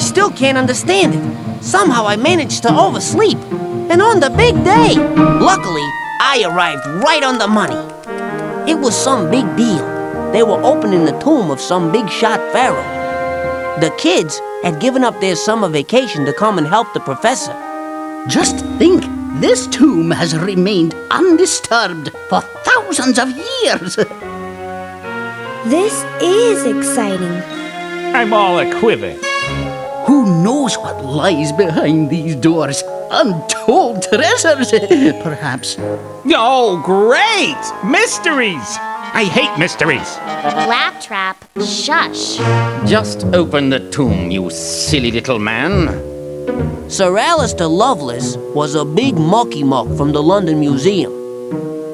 still can't understand it. Somehow I managed to oversleep. And on the big day, luckily, I arrived right on the money. It was some big deal. They were opening the tomb of some big shot pharaoh. The kids had given up their summer vacation to come and help the professor. Just think, this tomb has remained undisturbed for thousands of years. This is exciting. I'm all a-quiver. Who knows what lies behind these doors? Untold treasures, perhaps. Oh, great! Mysteries! I hate mysteries. Claptrap, shush. Just open the tomb, you silly little man. Sir Alistair Lovelace was a big mucky-muck from the London Museum.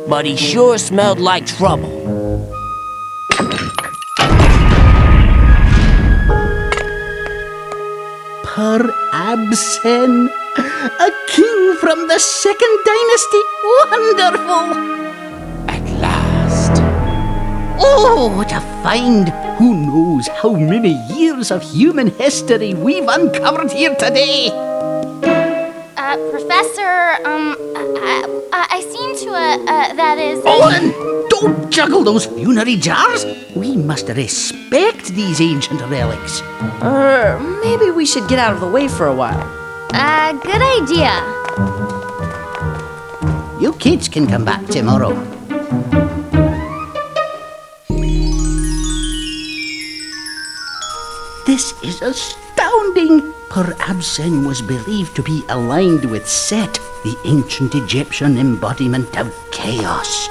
But he sure smelled like trouble. Per Absen, a king from the second dynasty. Wonderful! At last. Oh, what a find! Who knows how many years of human history we've uncovered here today? Professor, I seem to, that is... Owen, don't juggle those funerary jars! We must respect these ancient relics. Maybe we should get out of the way for a while. Good idea. You kids can come back tomorrow. This is astounding! Per Absen was believed to be aligned with Set, the ancient Egyptian embodiment of chaos.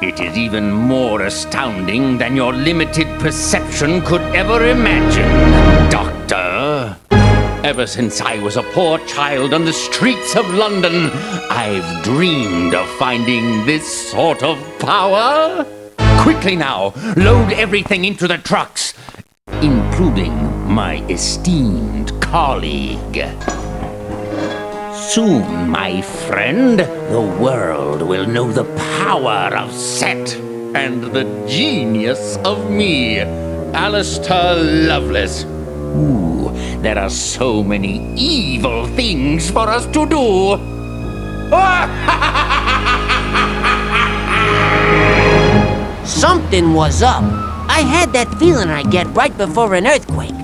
It is even more astounding than your limited perception could ever imagine, Doctor. Ever since I was a poor child on the streets of London, I've dreamed of finding this sort of power. Quickly now, load everything into the trucks, including my esteemed colleague. Soon, my friend, the world will know the power of Set and the genius of me, Alistair Lovelace. Ooh, there are so many evil things for us to do. Something was up. I had that feeling I'd get right before an earthquake.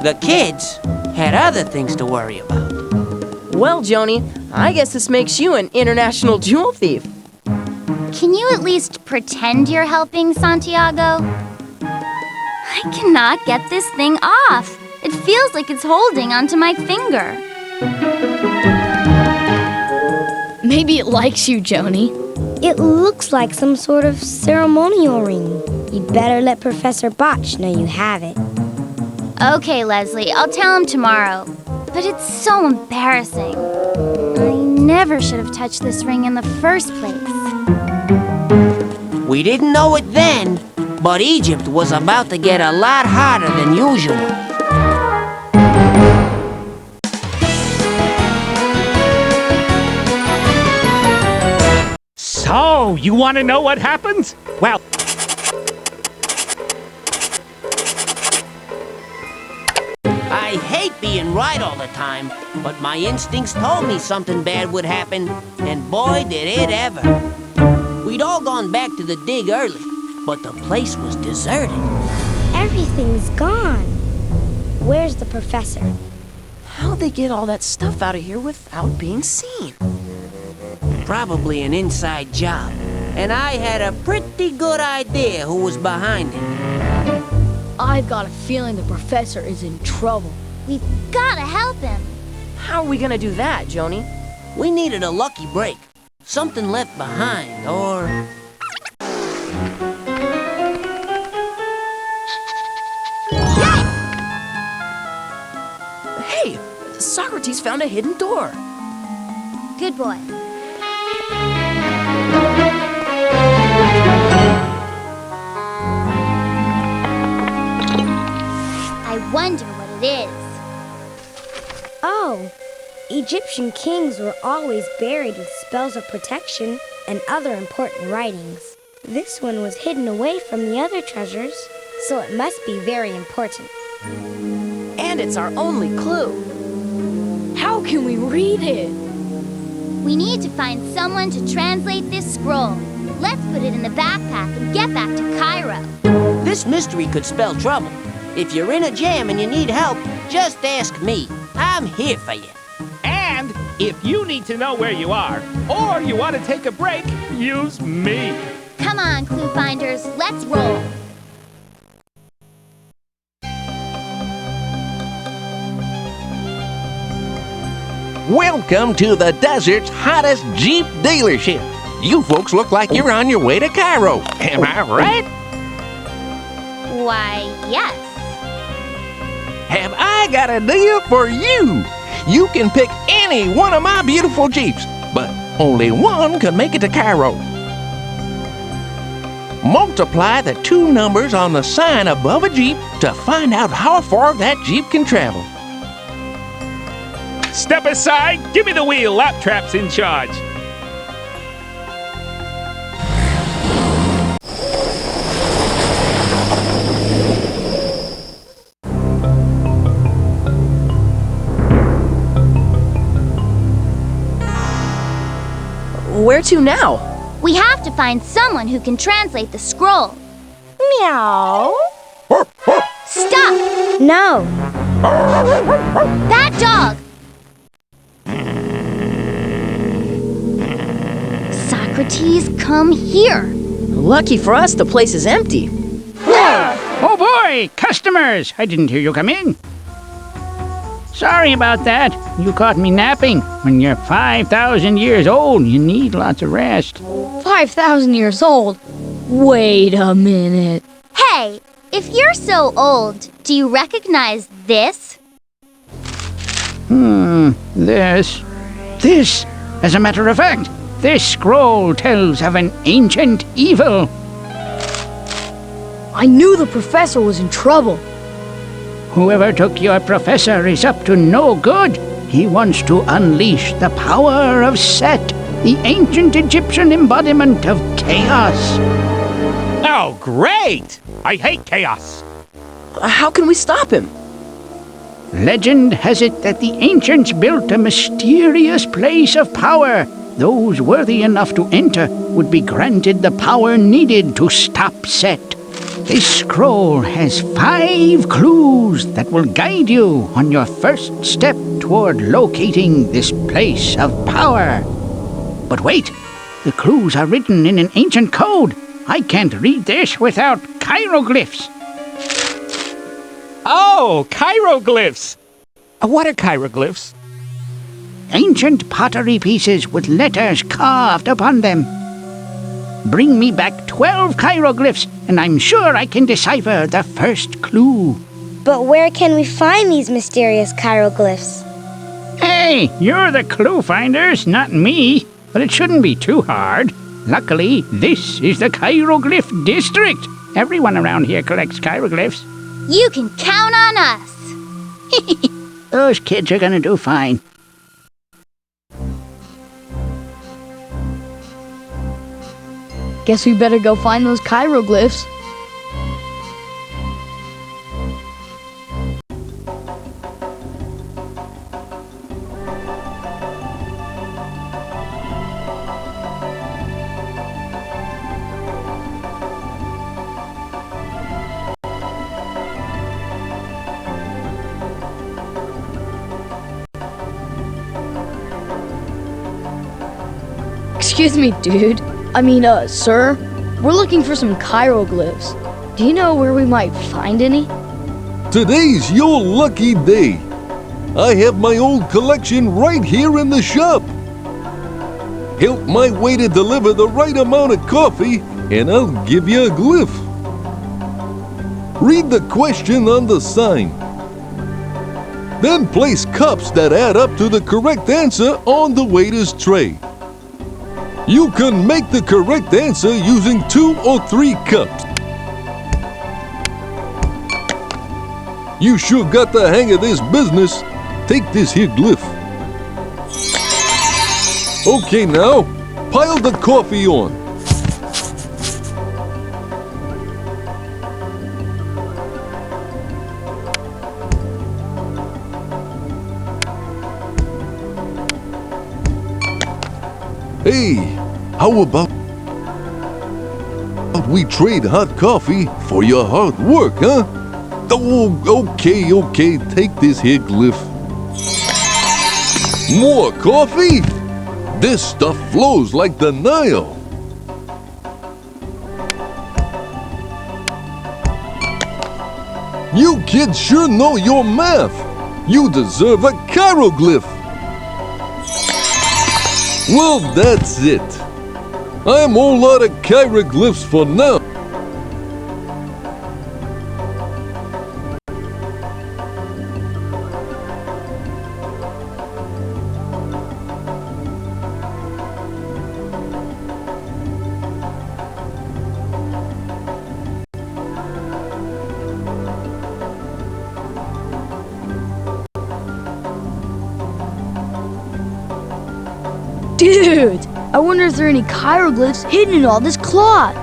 The kids had other things to worry about. Well, Joni, I guess this makes you an international jewel thief. Can you at least pretend you're helping, Santiago? I cannot get this thing off. It feels like it's holding onto my finger. Maybe it likes you, Joni. It looks like some sort of ceremonial ring. You'd better let Professor Botch know you have it. Okay, Leslie, I'll tell him tomorrow. But it's so embarrassing. I never should have touched this ring in the first place. We didn't know it then, but Egypt was about to get a lot hotter than usual. So, you want to know what happens? Well, I hate being right all the time, but my instincts told me something bad would happen, and boy, did it ever. We'd all gone back to the dig early, but the place was deserted. Everything's gone. Where's the professor? How'd they get all that stuff out of here without being seen? Probably an inside job, and I had a pretty good idea who was behind it. I've got a feeling the professor is in trouble. We've gotta help him. How are we gonna do that, Joni? We needed a lucky break. Something left behind, or... Hey, Socrates found a hidden door. Good boy. I wonder what it is. Oh, Egyptian kings were always buried with spells of protection and other important writings. This one was hidden away from the other treasures, so it must be very important. And And it's our only clue. How can we read it? We need to find someone to translate this scroll. Let's put it in the backpack and get back to Cairo. This mystery could spell trouble. If you're in a jam and you need help, just ask me. I'm here for you. And if you need to know where you are, or you want to take a break, use me. Come on, ClueFinders, let's roll. Welcome to the desert's hottest Jeep dealership. You folks look like you're on your way to Cairo. Am I right? Why, yes. Have I got a deal for you? You can pick any one of my beautiful Jeeps, but only one can make it to Cairo. Multiply the two numbers on the sign above a Jeep to find out how far that Jeep can travel. Step aside, give me the wheel, Laptrap's in charge. Where to now? We have to find someone who can translate the scroll. Meow. Stop! No. That dog! Socrates, come here. Lucky for us, the place is empty. Oh boy, customers! I didn't hear you come in. Sorry about that. You caught me napping. When you're 5,000 years old, you need lots of rest. 5,000 years old? Wait a minute. Hey, if you're so old, do you recognize this? This, as a matter of fact, this scroll tells of an ancient evil. I knew the professor was in trouble. Whoever took your professor is up to no good. He wants to unleash the power of Set, the ancient Egyptian embodiment of chaos. Oh, great! I hate chaos. How can we stop him? Legend has it that the ancients built a mysterious place of power. Those worthy enough to enter would be granted the power needed to stop Set. This scroll has 5 clues that will guide you on your first step toward locating this place of power. But wait, the clues are written in an ancient code. I can't read this without hieroglyphs. Oh, hieroglyphs. What are hieroglyphs? Ancient pottery pieces with letters carved upon them. Bring me back 12 hieroglyphs, and I'm sure I can decipher the first clue. But where can we find these mysterious hieroglyphs? Hey, you're the ClueFinders, not me. But it shouldn't be too hard. Luckily, this is the hieroglyph district. Everyone around here collects hieroglyphs. You can count on us. Those kids are gonna do fine. Guess we better go find those hieroglyphs. Excuse me, dude. Sir, we're looking for some hieroglyphs. Do you know where we might find any? Today's your lucky day. I have my old collection right here in the shop. Help my waiter deliver the right amount of coffee, and I'll give you a glyph. Read the question on the sign. Then place cups that add up to the correct answer on the waiter's tray. You can make the correct answer using 2 or 3 cups. You sure got the hang of this business. Take this here glyph. Okay now, pile the coffee on. Hey, how about we trade hot coffee for your hard work, huh? Oh, okay, take this here glyph. More coffee? This stuff flows like the Nile. You kids sure know your math. You deserve a chiroglyph. Well, that's it. I'm all out of chiroglyphs for now. Dude, I wonder if there are any chiroglyphs hidden in all this cloth.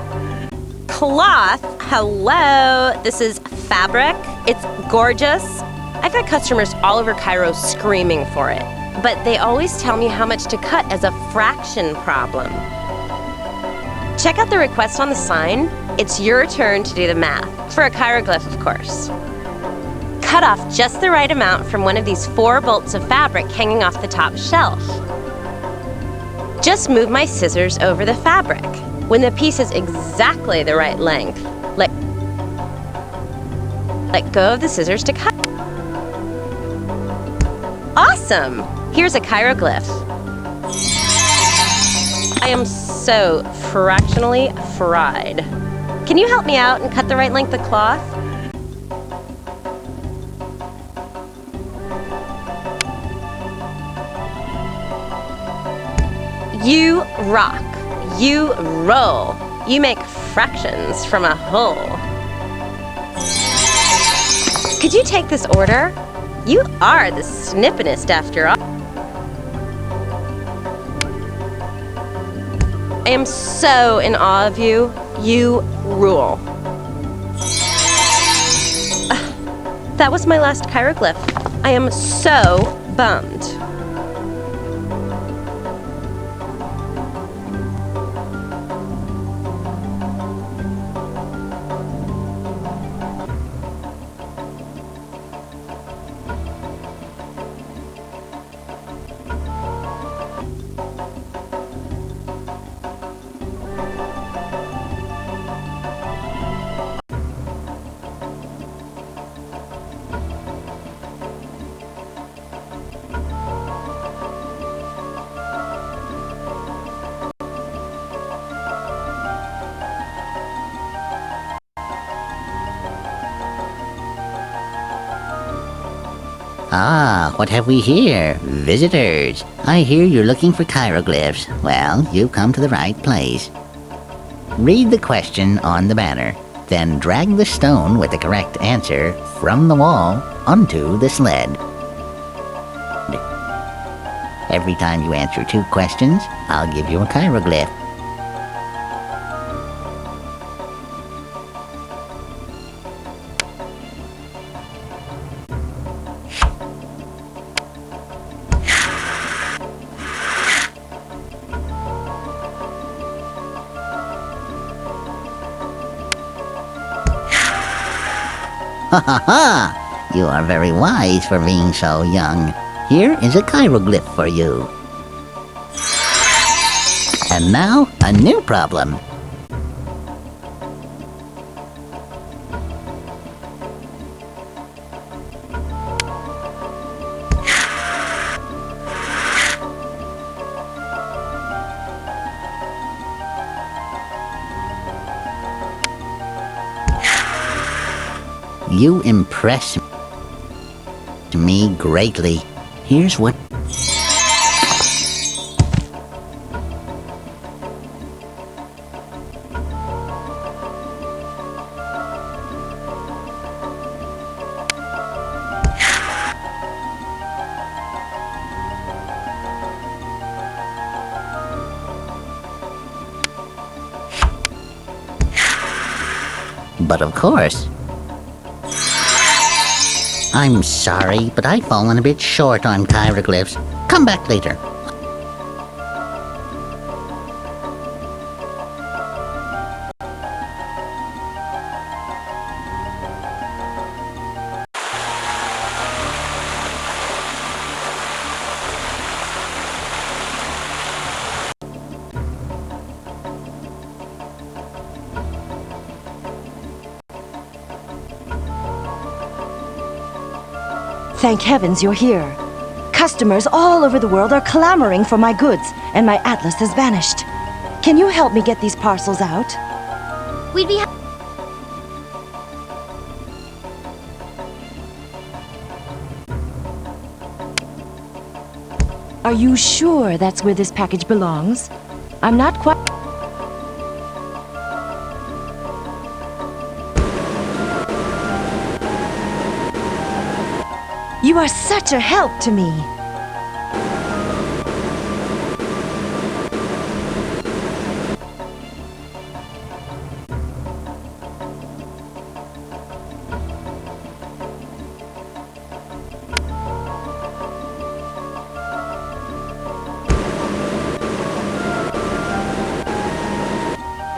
Cloth? Hello, this is fabric. It's gorgeous. I've had customers all over Cairo screaming for it, but they always tell me how much to cut as a fraction problem. Check out the request on the sign. It's your turn to do the math, for a chiroglyph, of course. Cut off just the right amount from one of these 4 bolts of fabric hanging off the top shelf. Just move my scissors over the fabric. When the piece is exactly the right length, let go of the scissors to cut. Awesome! Here's a chiroglyph. I am so fractionally fried. Can you help me out and cut the right length of cloth? You rock. You roll. You make fractions from a hole. Could you take this order? You are the snippinest after all. I am so in awe of you. You rule. That was my last chiroglyph. I am so bummed. Ah, what have we here? Visitors. I hear you're looking for chiroglyphs. Well, you've come to the right place. Read the question on the banner, then drag the stone with the correct answer from the wall onto the sled. Every time you answer 2 questions, I'll give you a chiroglyph. Ha ha ha! You are very wise for being so young. Here is a chiroglyph for you. And now, a new problem. You impress me greatly. Here's what... But of course... I'm sorry, but I've fallen a bit short on chiroglyphs. Come back later. Thank heavens you're here. Customers all over the world are clamoring for my goods, and my atlas has vanished. Can you help me get these parcels out? We'd be Are you sure that's where this package belongs? I'm not quite... You are such a help to me.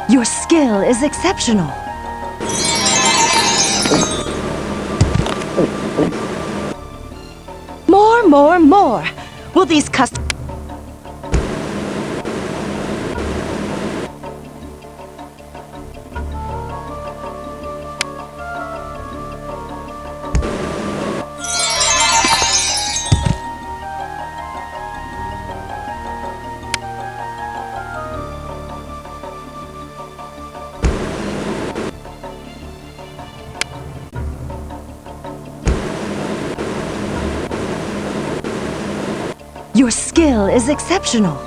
Your skill is exceptional. More. Will these customers... Your skill is exceptional.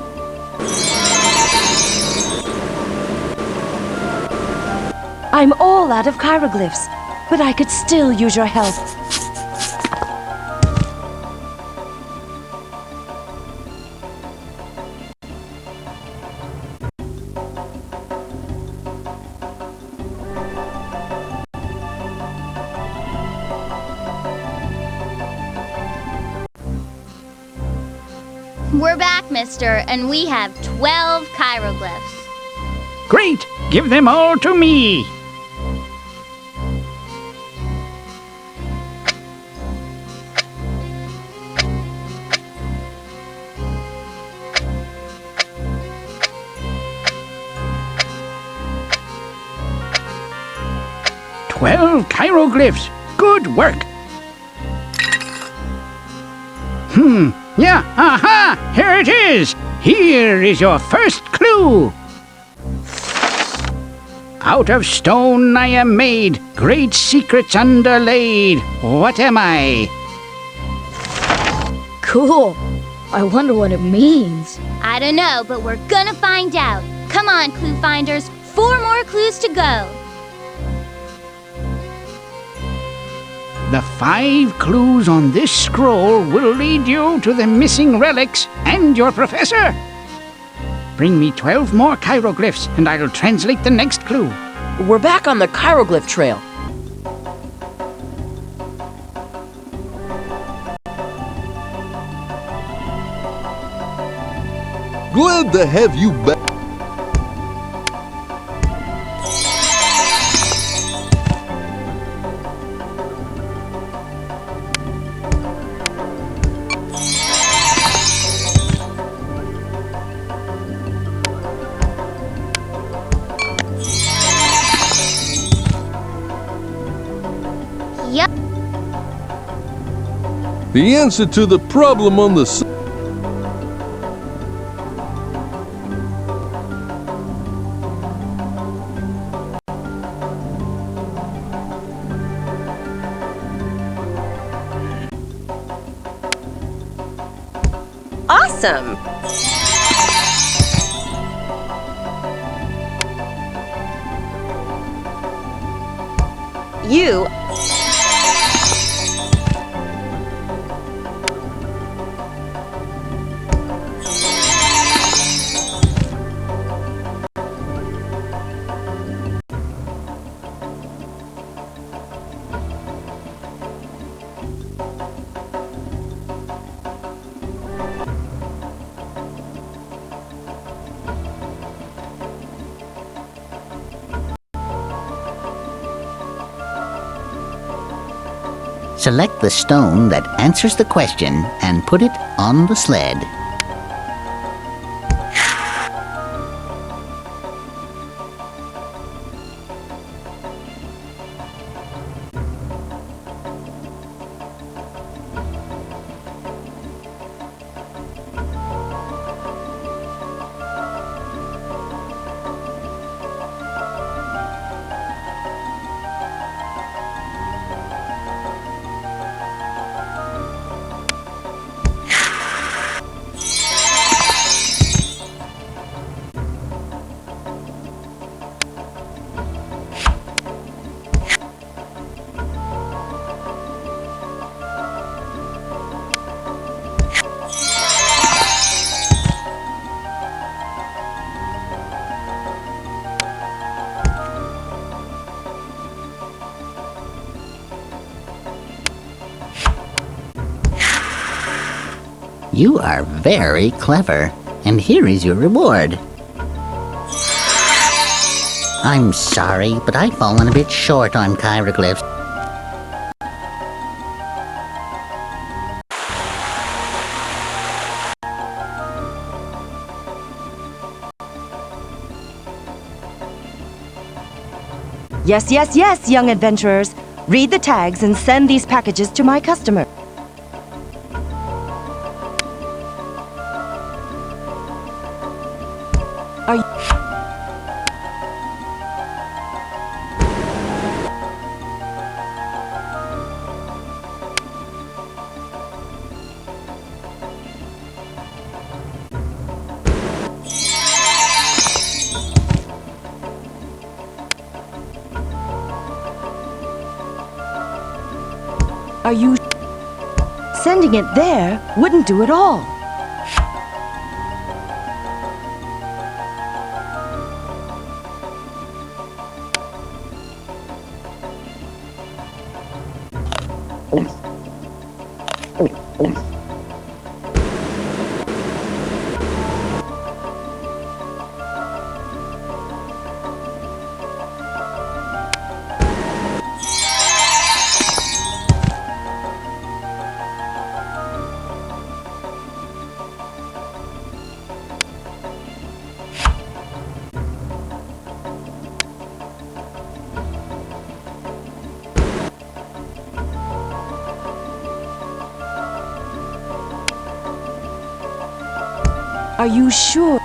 I'm all out of hieroglyphs, but I could still use your help. We're back, mister, and we have 12 hieroglyphs. Great! Give them all to me! "12 hieroglyphs! Good work!" Yeah, aha! Here it is! Here is your first clue! "Out of stone I am made, great secrets underlaid. What am I?" Cool. I wonder what it means. I don't know, but we're gonna find out. Come on, ClueFinders. 4 more clues to go. The 5 clues on this scroll will lead you to the missing relics and your professor. Bring me 12 more hieroglyphs and I'll translate the next clue. We're back on the hieroglyph trail. Glad to have you back. Yep. The answer to the problem on the Awesome! You... Select the stone that answers the question and put it on the sled. You are very clever, and here is your reward. I'm sorry, but I've fallen a bit short on hieroglyphs. Yes, yes, yes, young adventurers. Read the tags and send these packages to my customer. Are you... Are you... Sending it there wouldn't do at all. Are you sure?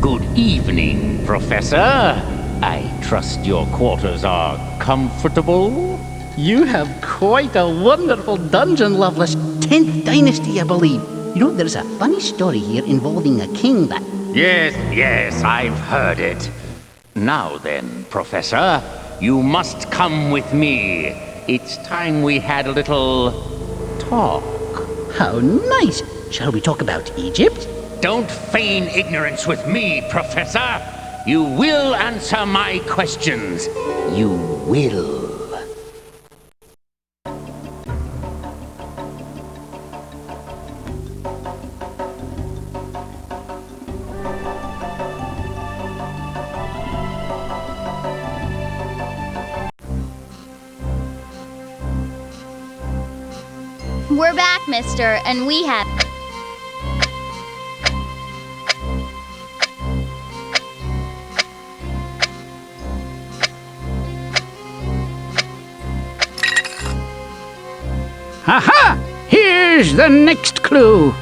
Good evening, Professor. I trust your quarters are comfortable? You have quite a wonderful dungeon, Lovelace. 10th Dynasty, I believe. You know, there's a funny story here involving a king that... Yes, I've heard it. Now then, Professor, you must come with me. It's time we had a little talk. How nice. Shall we talk about Egypt? Don't feign ignorance with me, Professor. You will answer my questions. You will. We're back, mister, and we have... Aha! Here's the next clue.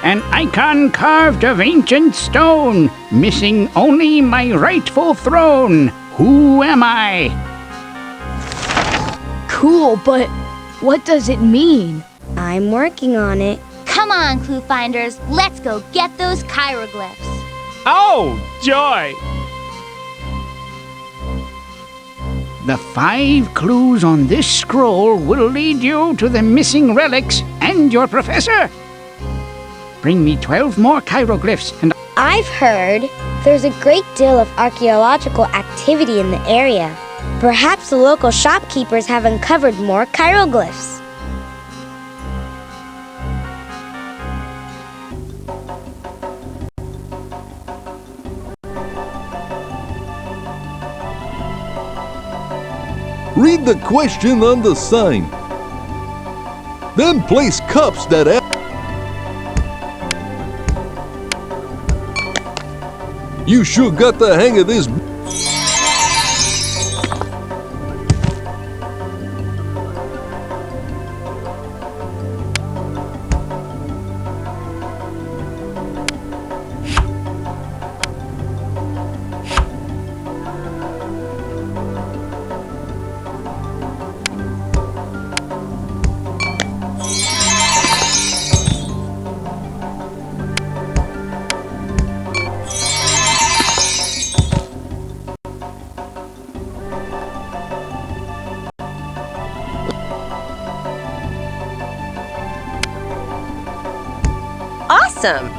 An icon carved of ancient stone, missing only my rightful throne. Who am I? Cool, but what does it mean? I'm working on it. Come on, ClueFinders, let's go get those hieroglyphs. Oh, joy! The 5 clues on this scroll will lead you to the missing relics and your professor. Bring me 12 more hieroglyphs and... I've heard there's a great deal of archaeological activity in the area. Perhaps the local shopkeepers have uncovered more hieroglyphs. Read the question on the sign. Then place cups that add... You sure got the hang of this. Awesome!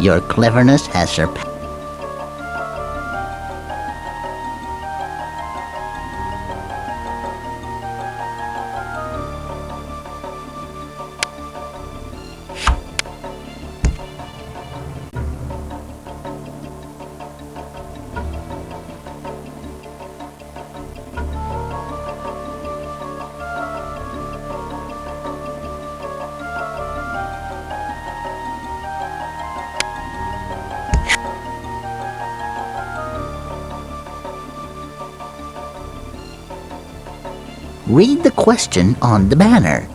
Your cleverness has surpassed. Read the question on the banner.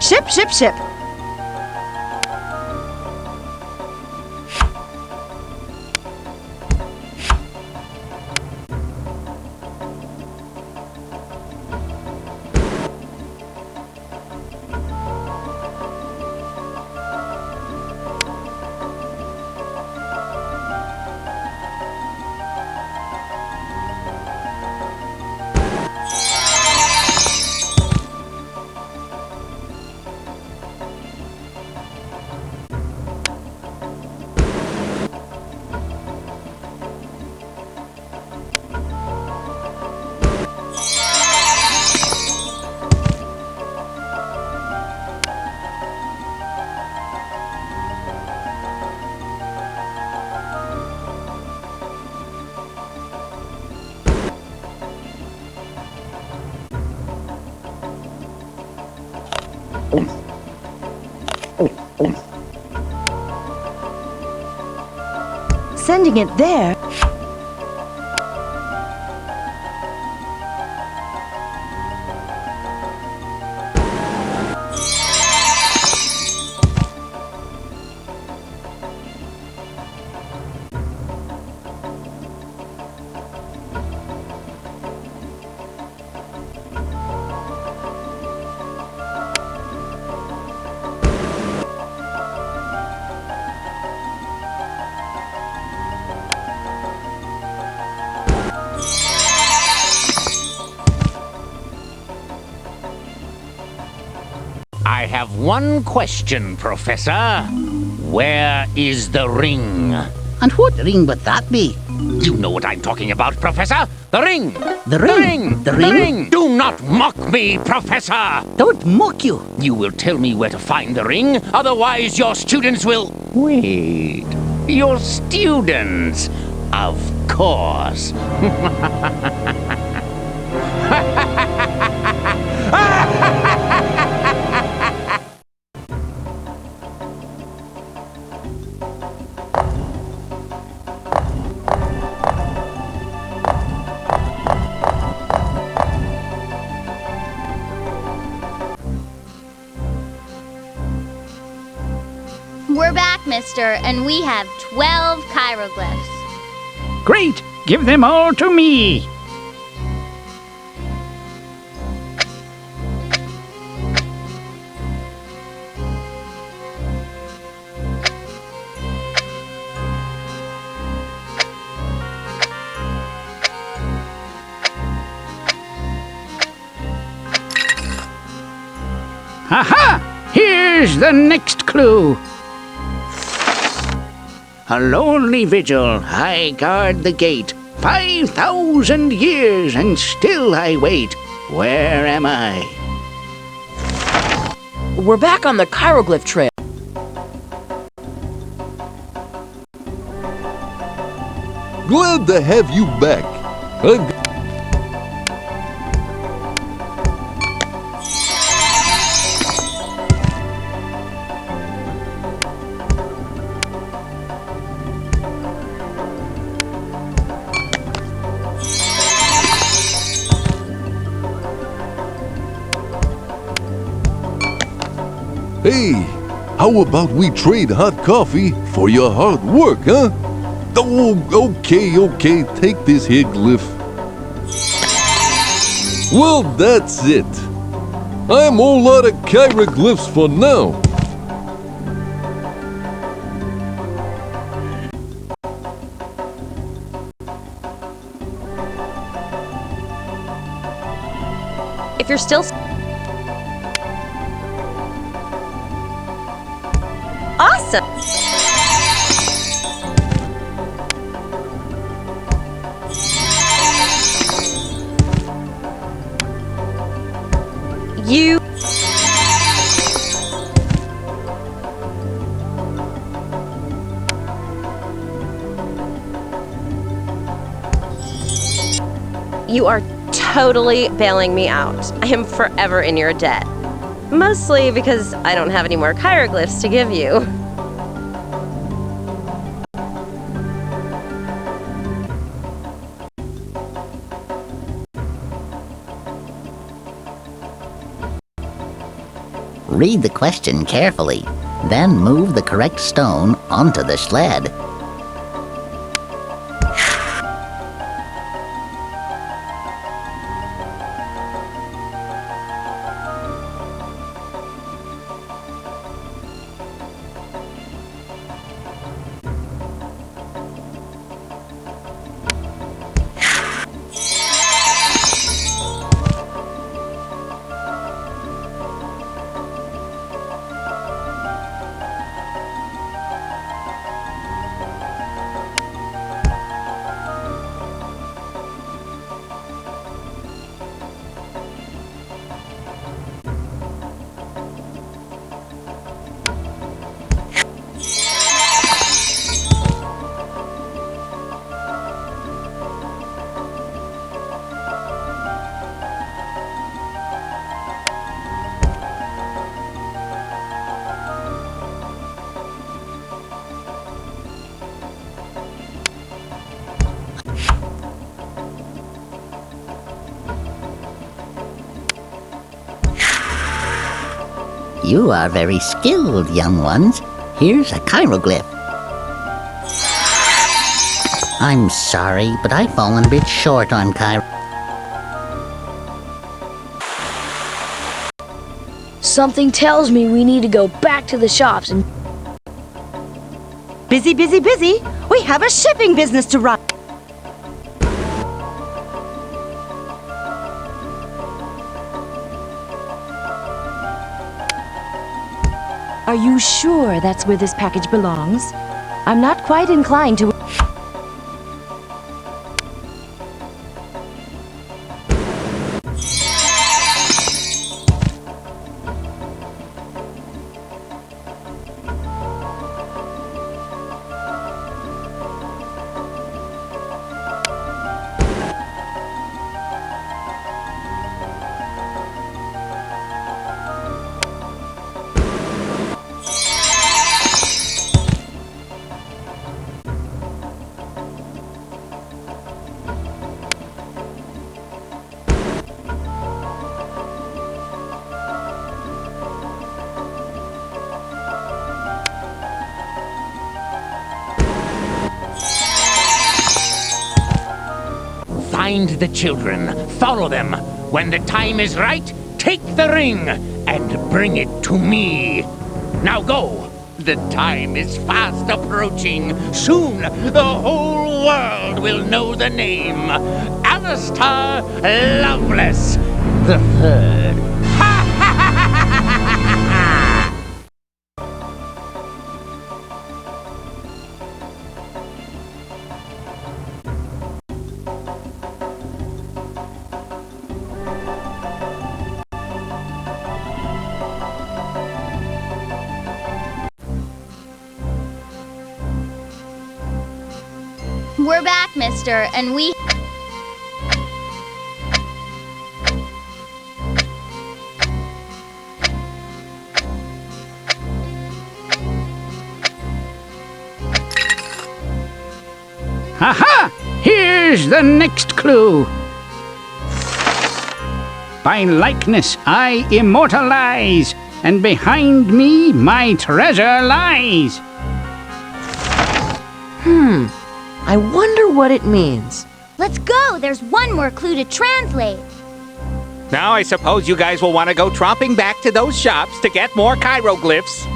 Ship, ship, ship. Sending it there. I have one question, Professor. Where is the ring? And what ring would that be? You know what I'm talking about, Professor. The ring! The ring! The ring! Do not mock me, Professor! Don't mock you! You will tell me where to find the ring, otherwise your students will... Wait. Your students? Of course. We're back, mister, and we have 12 hieroglyphs. Great! Give them all to me! Aha! Here's the next clue. A lonely vigil, I guard the gate. 5,000 years, and still I wait. Where am I? We're back on the hieroglyph trail. Glad to have you back. Hey, how about we trade hot coffee for your hard work, huh? Oh, okay, take this here glyph. Well, that's it. I'm all out of hieroglyphs for now. If you're still... Awesome! You are totally bailing me out. I am forever in your debt. Mostly because I don't have any more hieroglyphs to give you. Read the question carefully, then move the correct stone onto the sled. You are very skilled, young ones. Here's a hieroglyph. I'm sorry, but I've fallen a bit short on Something tells me we need to go back to the shops and... Busy, busy, busy. We have a shipping business to run. Are you sure that's where this package belongs? I'm not quite inclined to... Find the children, follow them. When the time is right, take the ring and bring it to me. Now go. The time is fast approaching. Soon the whole world will know the name. Alistair Loveless the Third. We're back, mister, and we... Aha! Here's the next clue. By likeness I immortalize. and behind me my treasure lies. I wonder what it means. Let's go! There's one more clue to translate. Now I suppose you guys will want to go tromping back to those shops to get more hieroglyphs.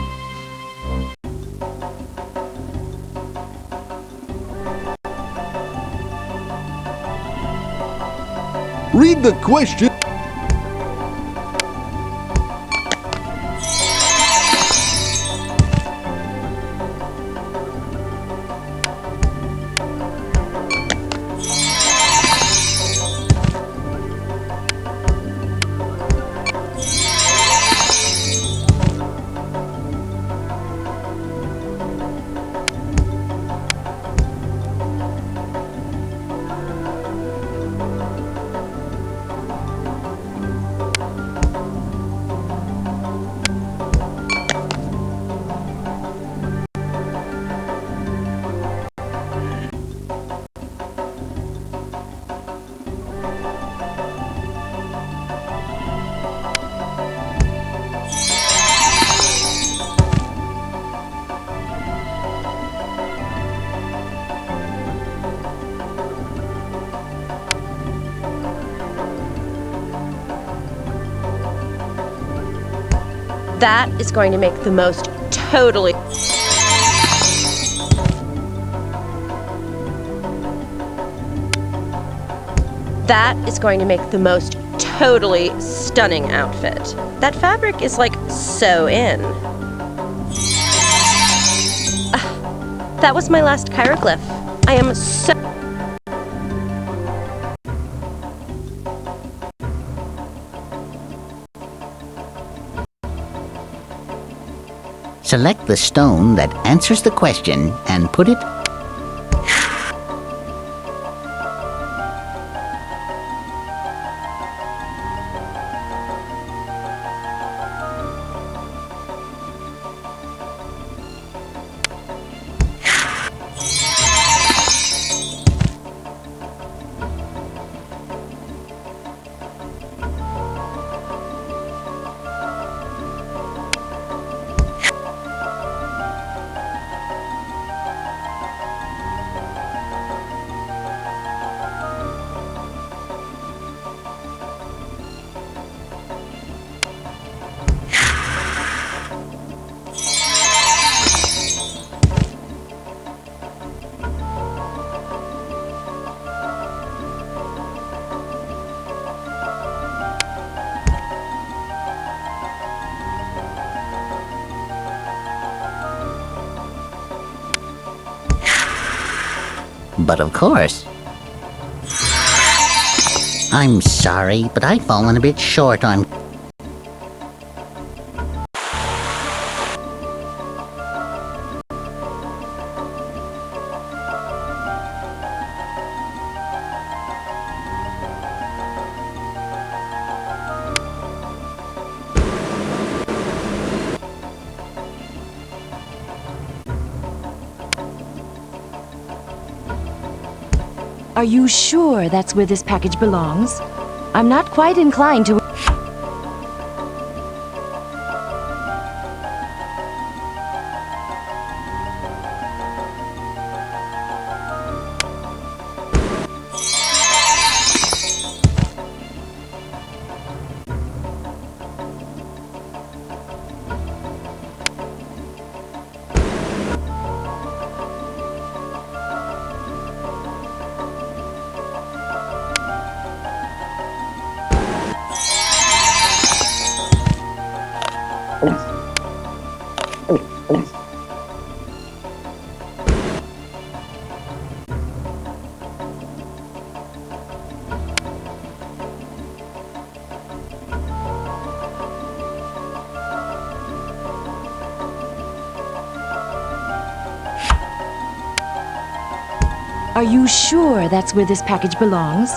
Read the question. That is going to make the most totally... That is going to make the most totally stunning outfit. That fabric is like so in. That was my last hieroglyph. I am so... Select the stone that answers the question and put it... But of course. I'm sorry, but I've fallen a bit short on... Are you sure that's where this package belongs? I'm not quite inclined to... Are you sure that's where this package belongs?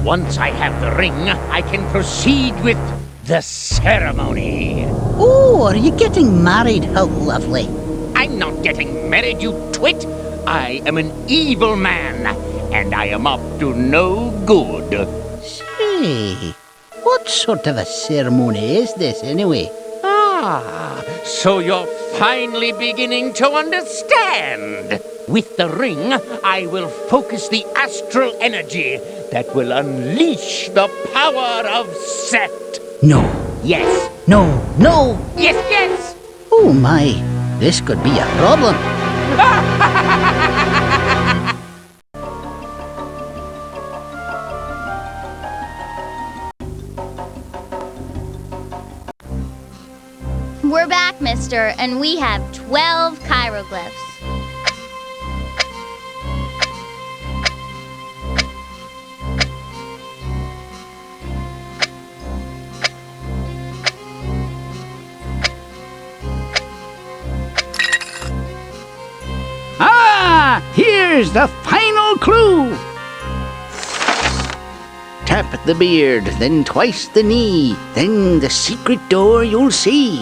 Once I have the ring, I can proceed with the ceremony. Oh, are you getting married? How lovely. I'm not getting married, you twit. I am an evil man, and I am up to no good. Say, what sort of a ceremony is this anyway? Ah, so you're finally beginning to understand. With the ring, I will focus the astral energy that will unleash the power of Set. No. Yes. No, no. Yes, yes. Oh my, this could be a problem. We're back, mister, and we have 12 hieroglyphs. Ah! Here's the final clue! Tap the beard, then twice the knee, then the secret door you'll see.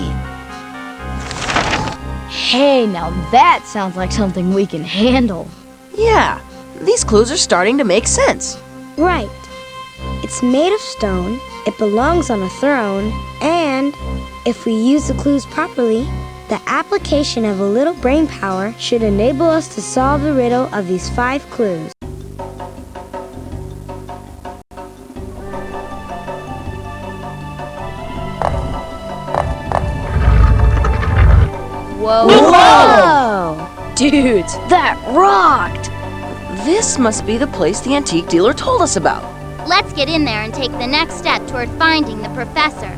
Hey, now that sounds like something we can handle. Yeah, these clues are starting to make sense. Right. It's made of stone, it belongs on a throne, and if we use the clues properly, the application of a little brain power should enable us to solve the riddle of these 5 clues. Whoa! Whoa! Dudes, that rocked! This must be the place the antique dealer told us about. Let's get in there and take the next step toward finding the professor.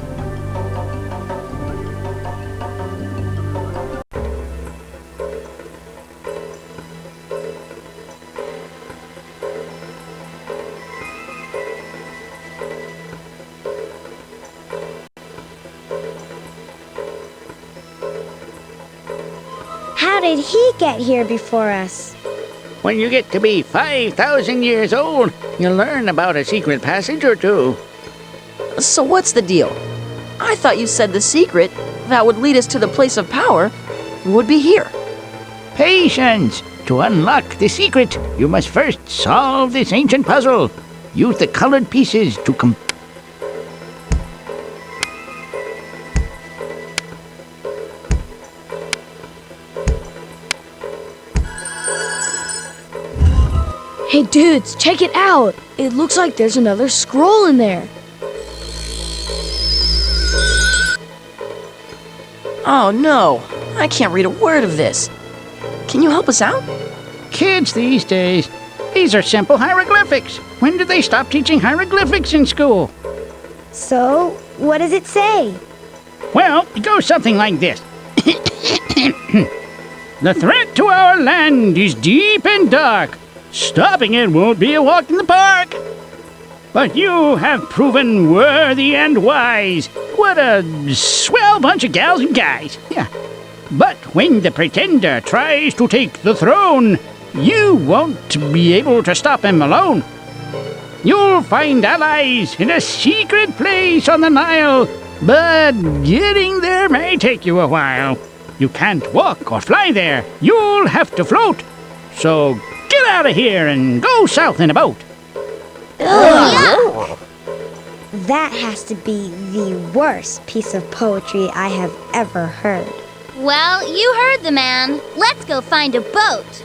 How did he get here before us? When you get to be 5,000 years old, you'll learn about a secret passage or two. So what's the deal? I thought you said the secret that would lead us to the place of power would be here. Patience! To unlock the secret, you must first solve this ancient puzzle. Use the colored pieces to Hey dudes, check it out! It looks like there's another scroll in there. Oh no, I can't read a word of this. Can you help us out? Kids these days, these are simple hieroglyphics. When did they stop teaching hieroglyphics in school? So, what does it say? Well, it goes something like this. The threat to our land is deep and dark. Stopping it won't be a walk in the park. But you have proven worthy and wise. What a swell bunch of gals and guys. Yeah. But when the pretender tries to take the throne, you won't be able to stop him alone. You'll find allies in a secret place on the Nile, but getting there may take you a while. You can't walk or fly there. You'll have to float. So get out of here and go south in a boat. Ugh. That has to be the worst piece of poetry I have ever heard. Well, you heard the man. Let's go find a boat.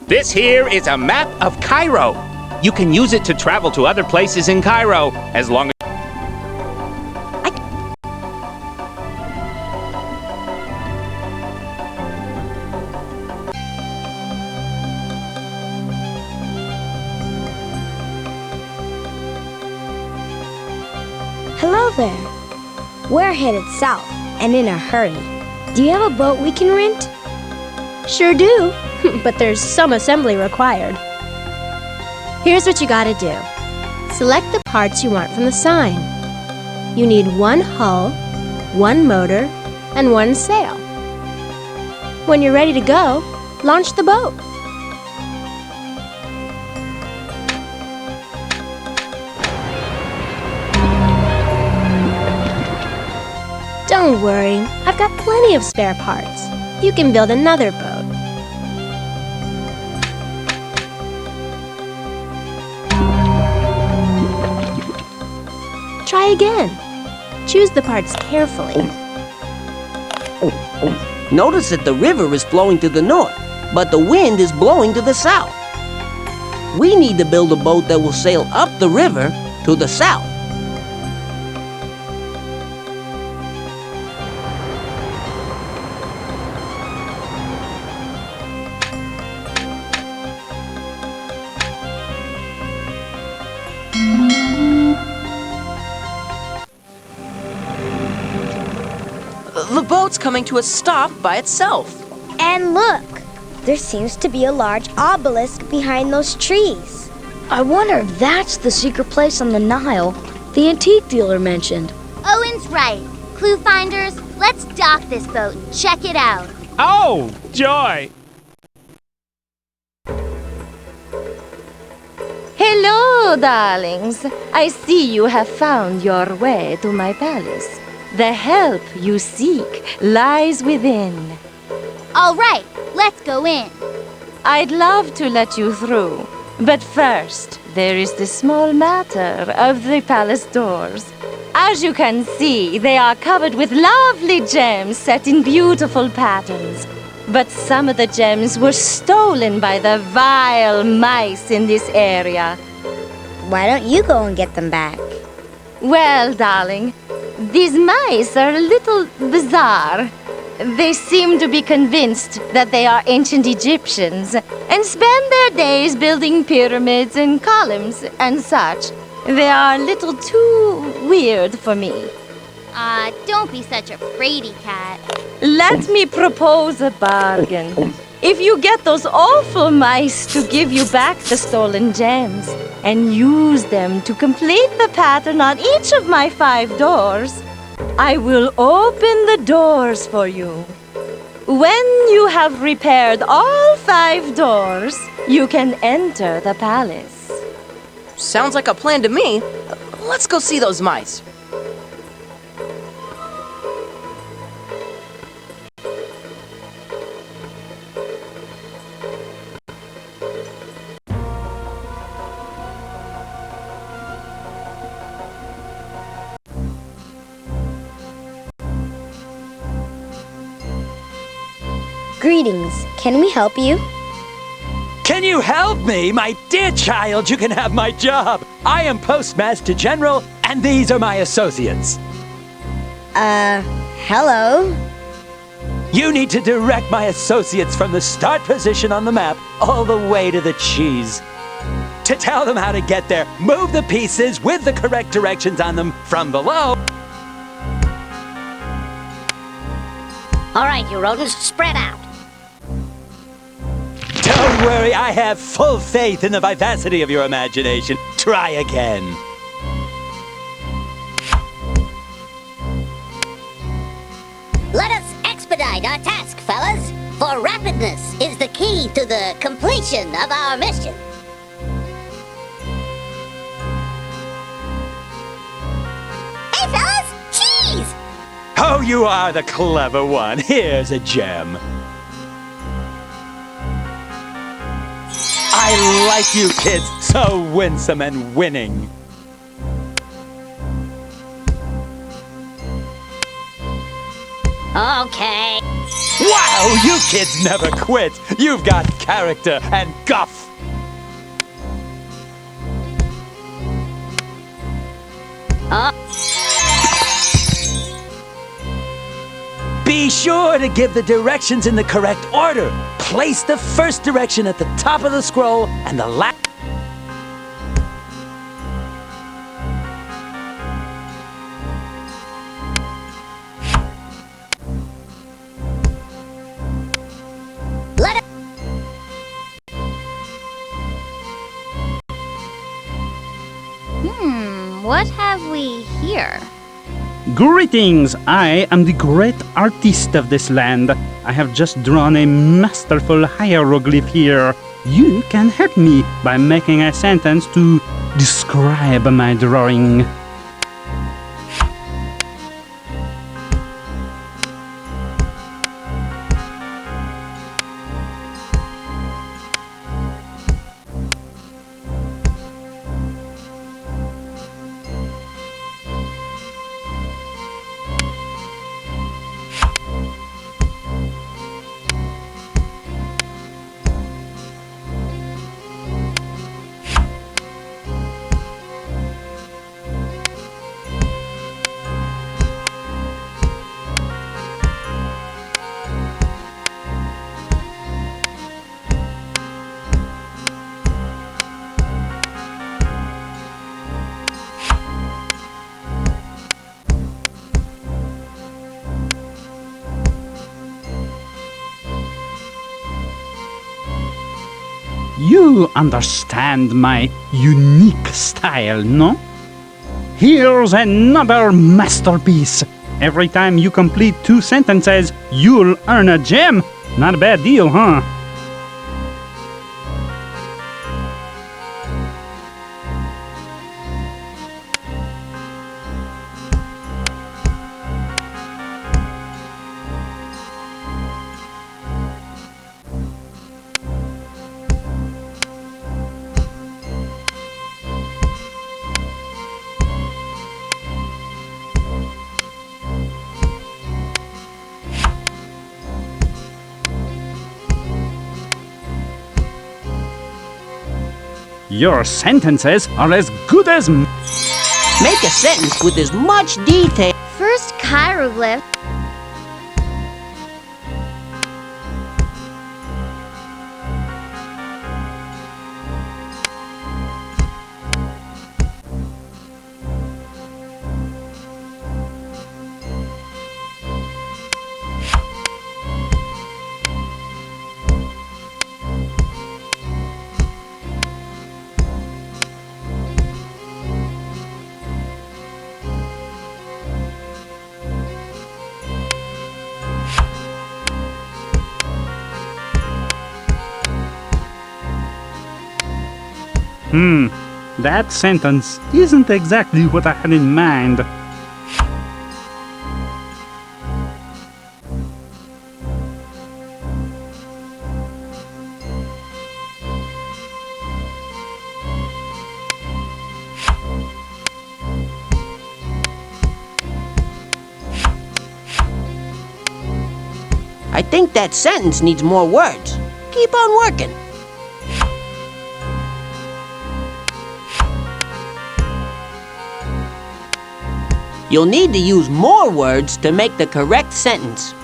This here is a map of Cairo. You can use it to travel to other places in Cairo, as long as... Hello there. We're headed south and in a hurry. Do you have a boat we can rent? Sure do, but there's some assembly required. Here's what you gotta do. Select the parts you want from the sign. You need one hull, one motor, and one sail. When you're ready to go, launch the boat. Don't worry, I've got plenty of spare parts. You can build another boat. Try again. Choose the parts carefully. Notice that the river is flowing to the north, but the wind is blowing to the south. We need to build a boat that will sail up the river to the south. The boat's coming to a stop by itself. And look, there seems to be a large obelisk behind those trees. I wonder if that's the secret place on the Nile the antique dealer mentioned. Owen's right. ClueFinders, let's dock this boat and check it out. Oh, joy! Hello, darlings. I see you have found your way to my palace. The help you seek lies within. All right, let's go in. I'd love to let you through, but first, there is the small matter of the palace doors. As you can see, they are covered with lovely gems set in beautiful patterns. But some of the gems were stolen by the vile mice in this area. Why don't you go and get them back? Well, darling, these mice are a little bizarre. They seem to be convinced that they are ancient Egyptians and spend their days building pyramids and columns and such. They are a little too weird for me. Don't be such a fraidy cat. Let me propose a bargain. If you get those awful mice to give you back the stolen gems and use them to complete the pattern on each of my 5 doors, I will open the doors for you. When you have repaired all 5 doors, you can enter the palace. Sounds like a plan to me. Let's go see those mice. Greetings. Can we help you? Can you help me? My dear child, you can have my job. I am Postmaster General, and these are my associates. Hello? You need to direct my associates from the start position on the map all the way to the cheese. To tell them how to get there, move the pieces with the correct directions on them from below. All right, you rodents, spread out. Don't worry, I have full faith in the vivacity of your imagination. Try again. Let us expedite our task, fellas, for rapidness is the key to the completion of our mission. Hey, fellas, cheese! Oh, you are the clever one. Here's a gem. I like you kids, so winsome and winning. Okay. Wow, you kids never quit. You've got character and guff. Be sure to give the directions in the correct order. Place the first direction at the top of the scroll and the last. What have we here? Greetings! I am the great artist of this land. I have just drawn a masterful hieroglyph here. You can help me by making a sentence to describe my drawing. You understand my unique style, no? Here's another masterpiece. Every time you complete 2 sentences, you'll earn a gem. Not a bad deal, huh? Your sentences are as good as... Make a sentence with as much detail. First hieroglyph. That sentence isn't exactly what I had in mind. I think that sentence needs more words. Keep on working. You'll need to use more words to make the correct sentence.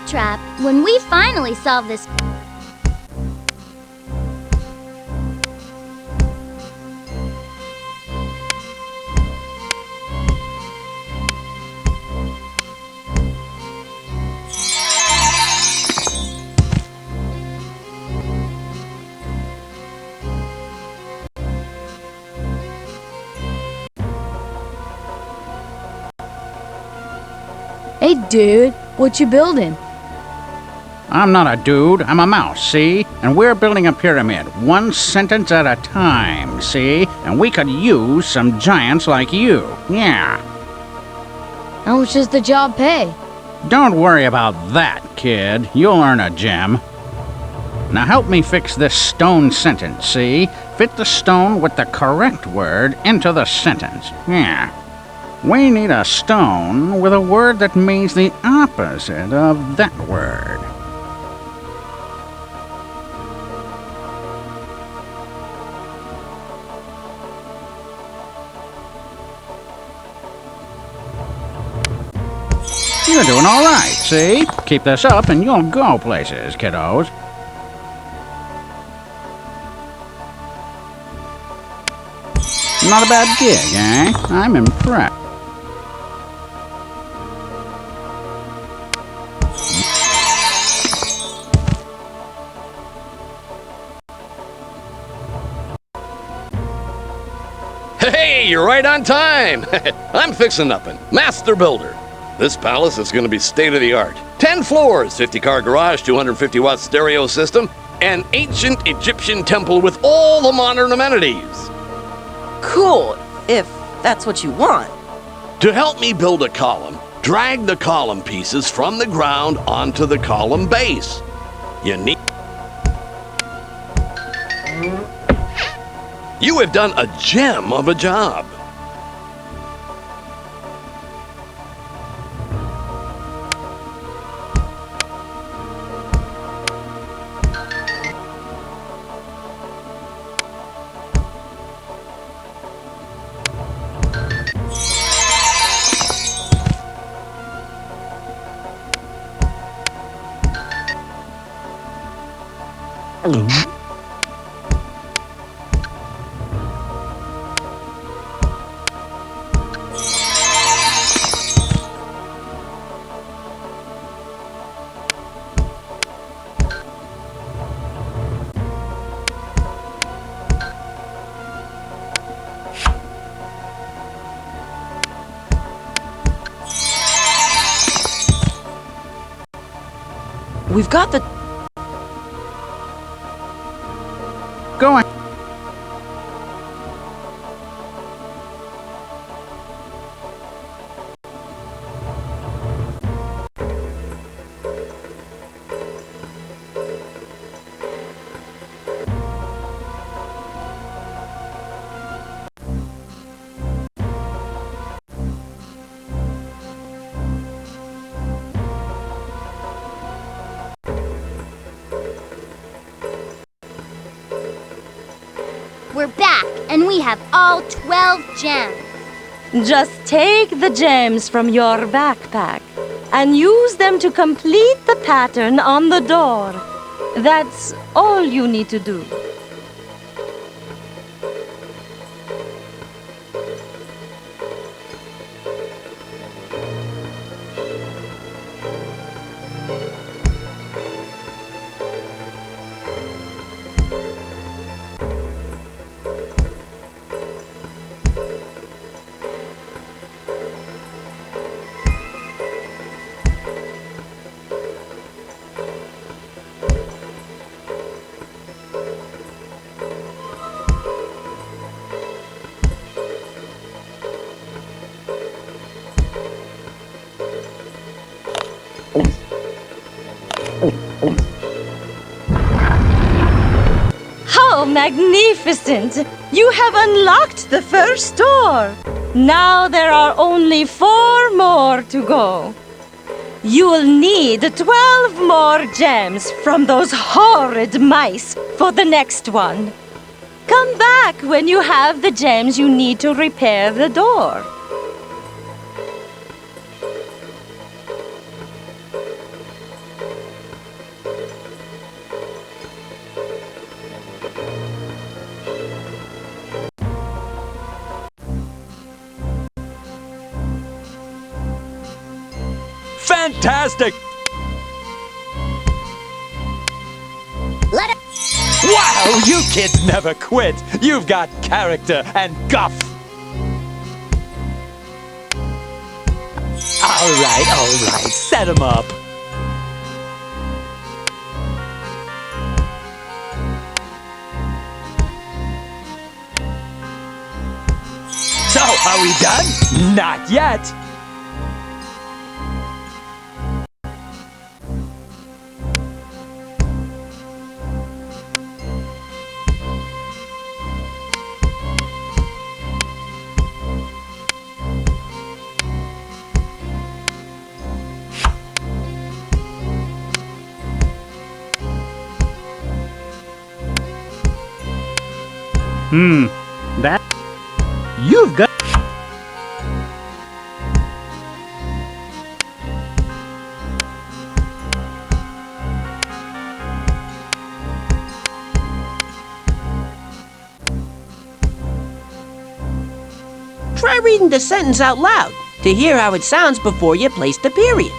Trap, when we finally solve this... Hey, dude, what you building? I'm not a dude, I'm a mouse, see? And we're building a pyramid, one sentence at a time, see? And we could use some giants like you, yeah. How much does the job pay? Don't worry about that, kid. You'll earn a gem. Now help me fix this stone sentence, see? Fit the stone with the correct word into the sentence, yeah. We need a stone with a word that means the opposite of that word. You're doing all right, see? Keep this up and you'll go places, kiddos. Not a bad gig, eh? I'm impressed. Hey, you're right on time. I'm fixing nothing. Master builder. This palace is going to be state-of-the-art. 10 floors, 50-car garage, 250-watt stereo system, an ancient Egyptian temple with all the modern amenities. Cool, if that's what you want. To help me build a column, drag the column pieces from the ground onto the column base. You have done a gem of a job. We've got the... Go on. We're back, and we have all 12 gems. Just take the gems from your backpack and use them to complete the pattern on the door. That's all you need to do. How magnificent! You have unlocked the first door. Now there are only 4 more to go. You'll need 12 more gems from those horrid mice for the next one. Come back when you have the gems you need to repair the door. Fantastic! Wow, you kids never quit. You've got character and guff. All right, set him up. So, are we done? Not yet. That... You've got... Try reading the sentence out loud to hear how it sounds before you place the period.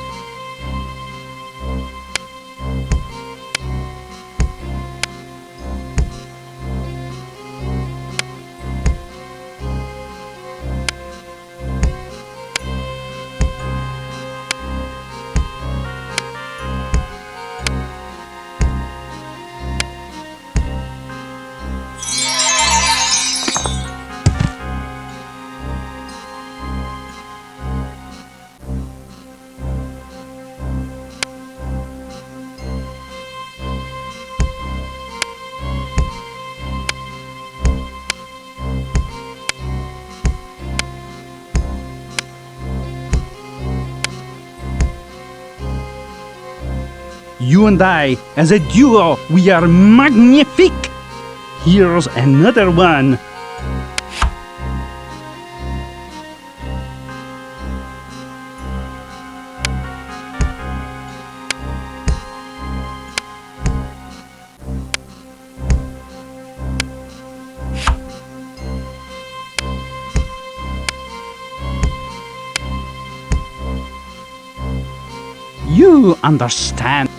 You and I, as a duo, we are magnifique! Here's another one. You understand.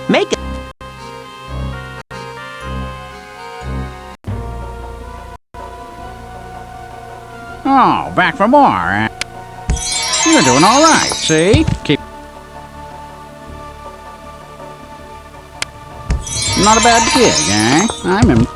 Make it. Oh, back for more. You're doing all right, see? Keep... Not a bad gig, eh? I'm in...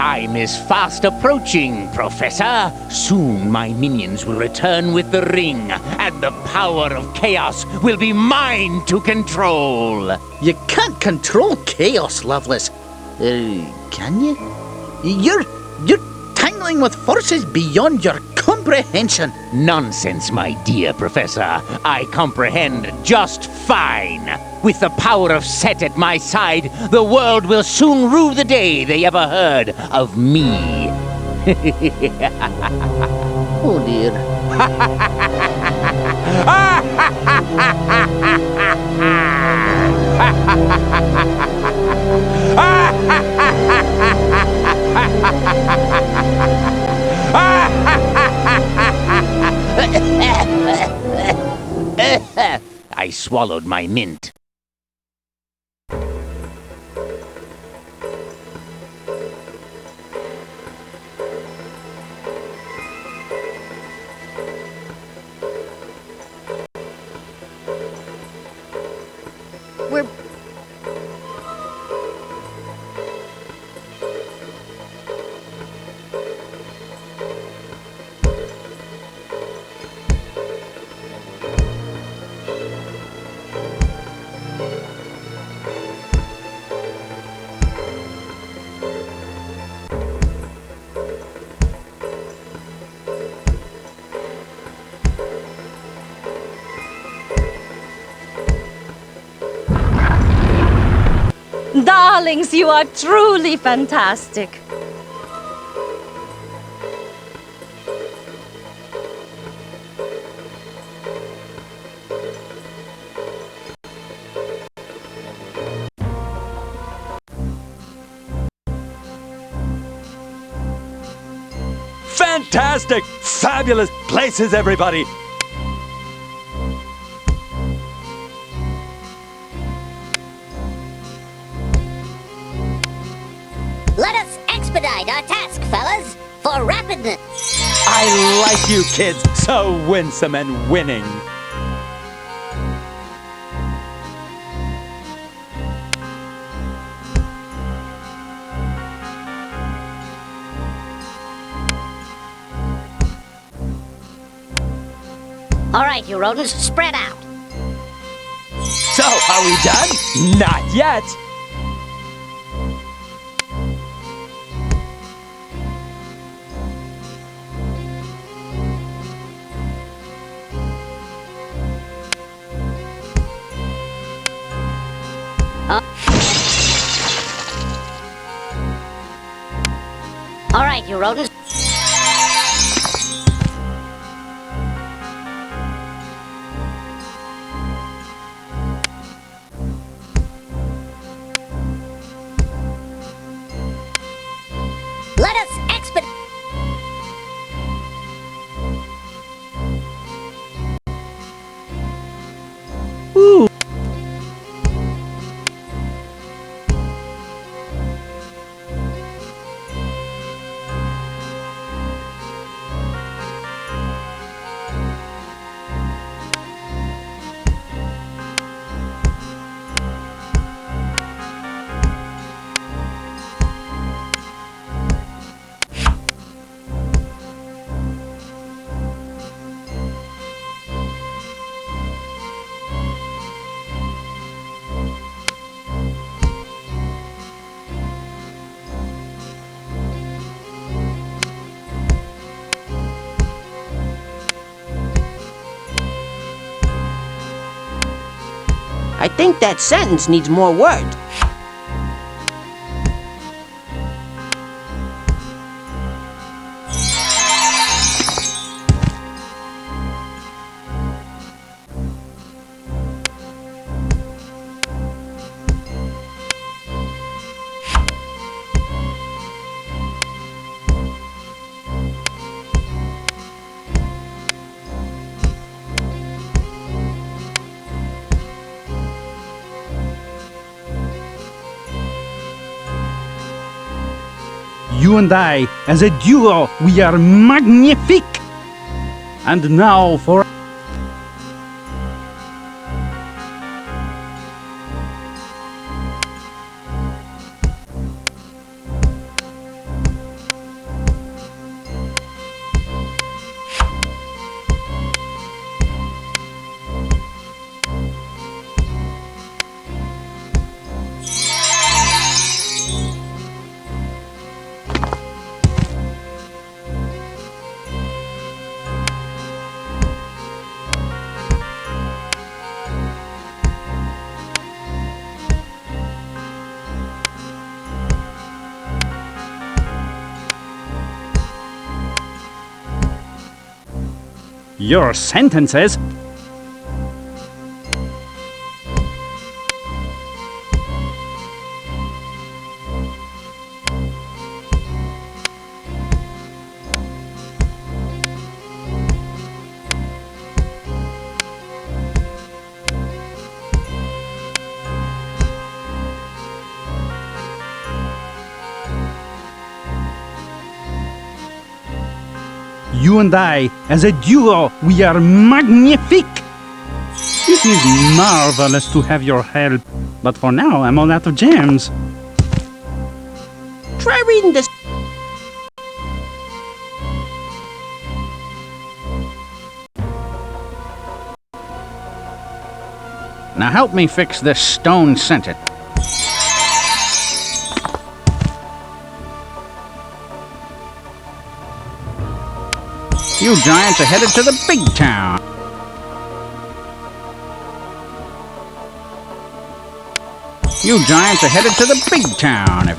time is fast approaching, Professor. Soon my minions will return with the ring, and the power of chaos will be mine to control. You can't control chaos, Loveless. Can you? You're tangling with forces beyond your comprehension. Nonsense, my dear Professor. I comprehend just fine. With the power of Set at my side, the world will soon rue the day they ever heard of me. Oh dear. I swallowed my mint. We're... Darlings, you are truly fantastic. Fantastic! Fabulous places, everybody! Let us expedite our task, fellas, for rapidness. I like you kids, so winsome and winning. All right, you rodents, spread out. So, are we done? Not yet. All right, you rodents. Let us expedite. Ooh. I think that sentence needs more words. You and I, as a duo, we are magnifique! And now for... Your sentences. You and I, as a duo, we are magnifique! It is marvelous to have your help, but for now I'm all out of gems. Try reading this. Now help me fix this stone sentence. You giants are headed to the big town. You giants are headed to the big town.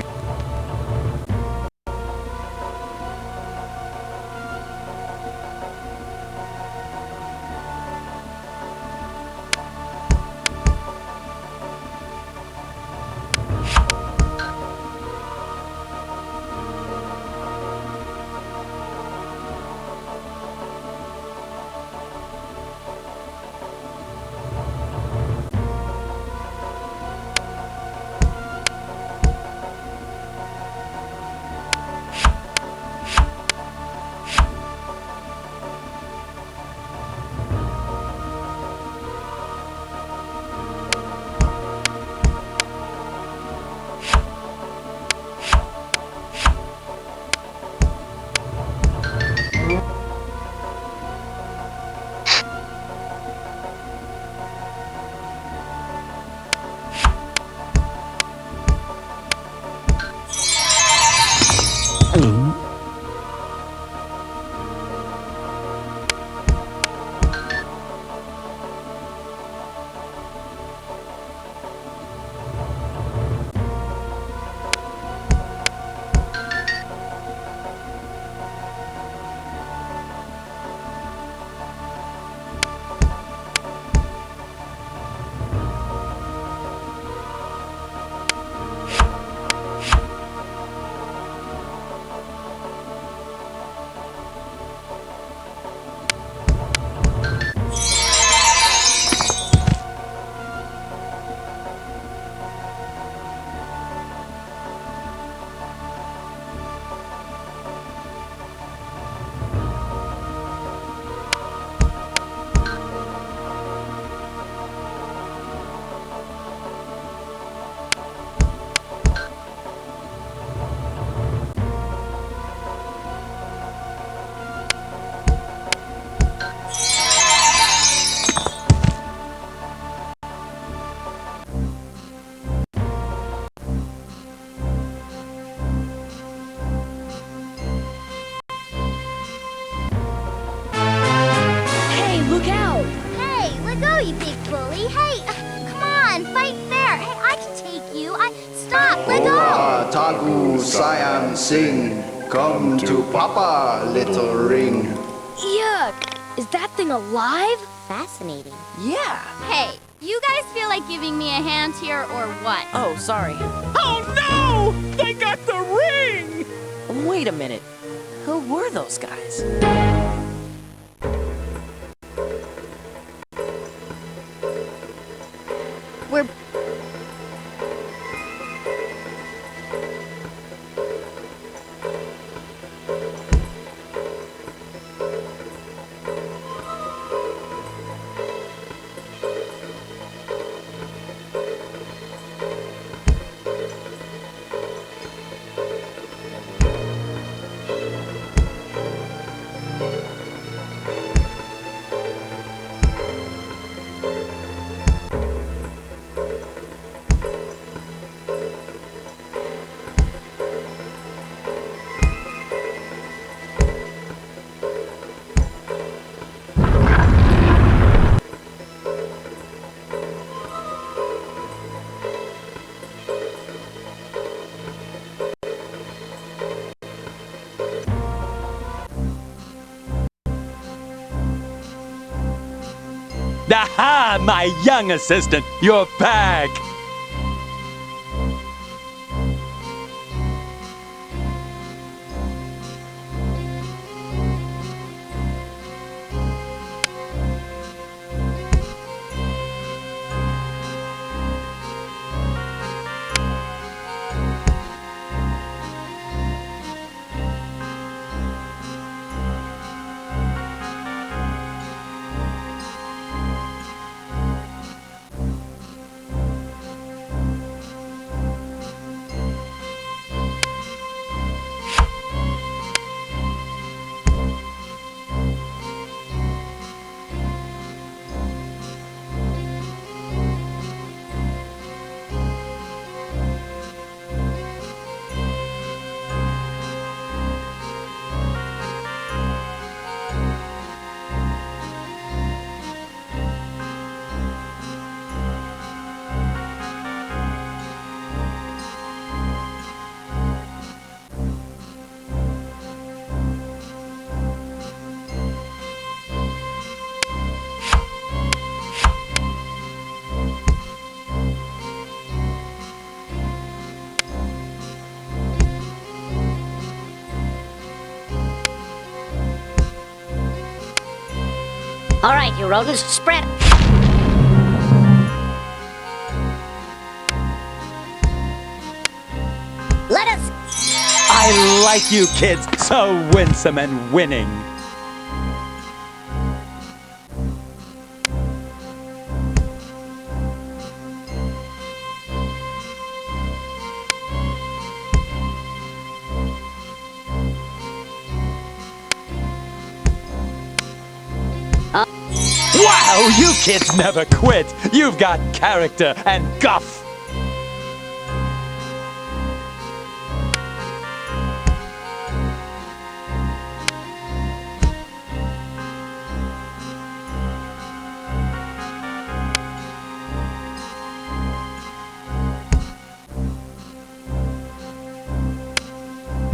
You big bully. Hey, come on, fight fair. Hey, I can take you. Stop, let go. Tagu Siam Sing, come to Papa, little ring. Yuck! Is that thing alive? Fascinating. Yeah. Hey, you guys feel like giving me a hand here or what? Oh, sorry. Oh no! They got the ring! Wait a minute. Who were those guys? We're... Aha, my young assistant, you're back! All right, you rodents, spread. Let us... I like you kids, so winsome and winning. Wow, you kids never quit. You've got character and guff.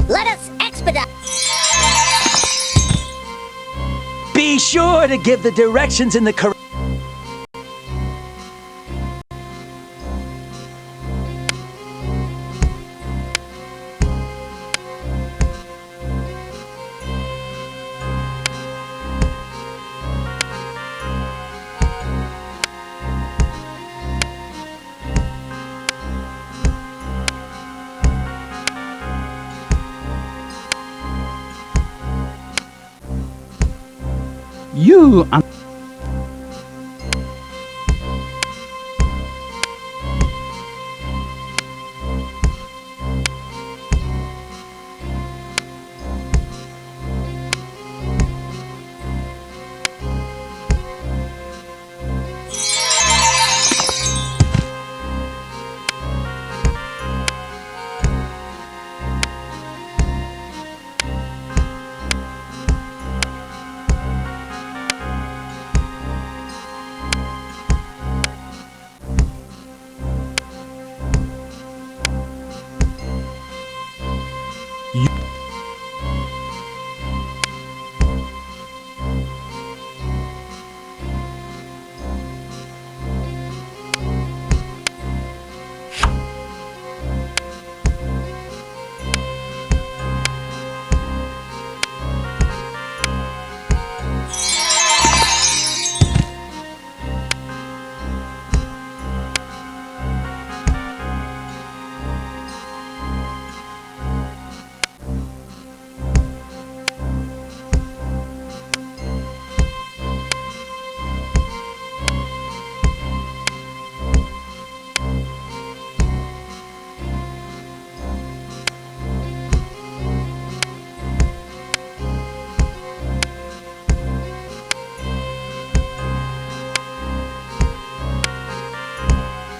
Let us expedite. Be sure to give the directions in the correct... You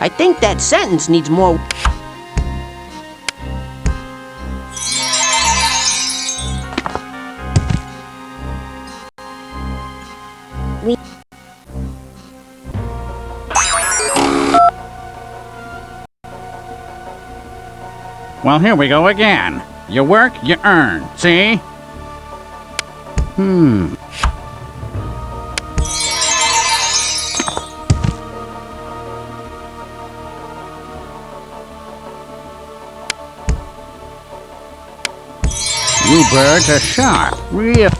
I think that sentence needs more... Well, here we go again. You work, you earn. See? birds are sharp, real.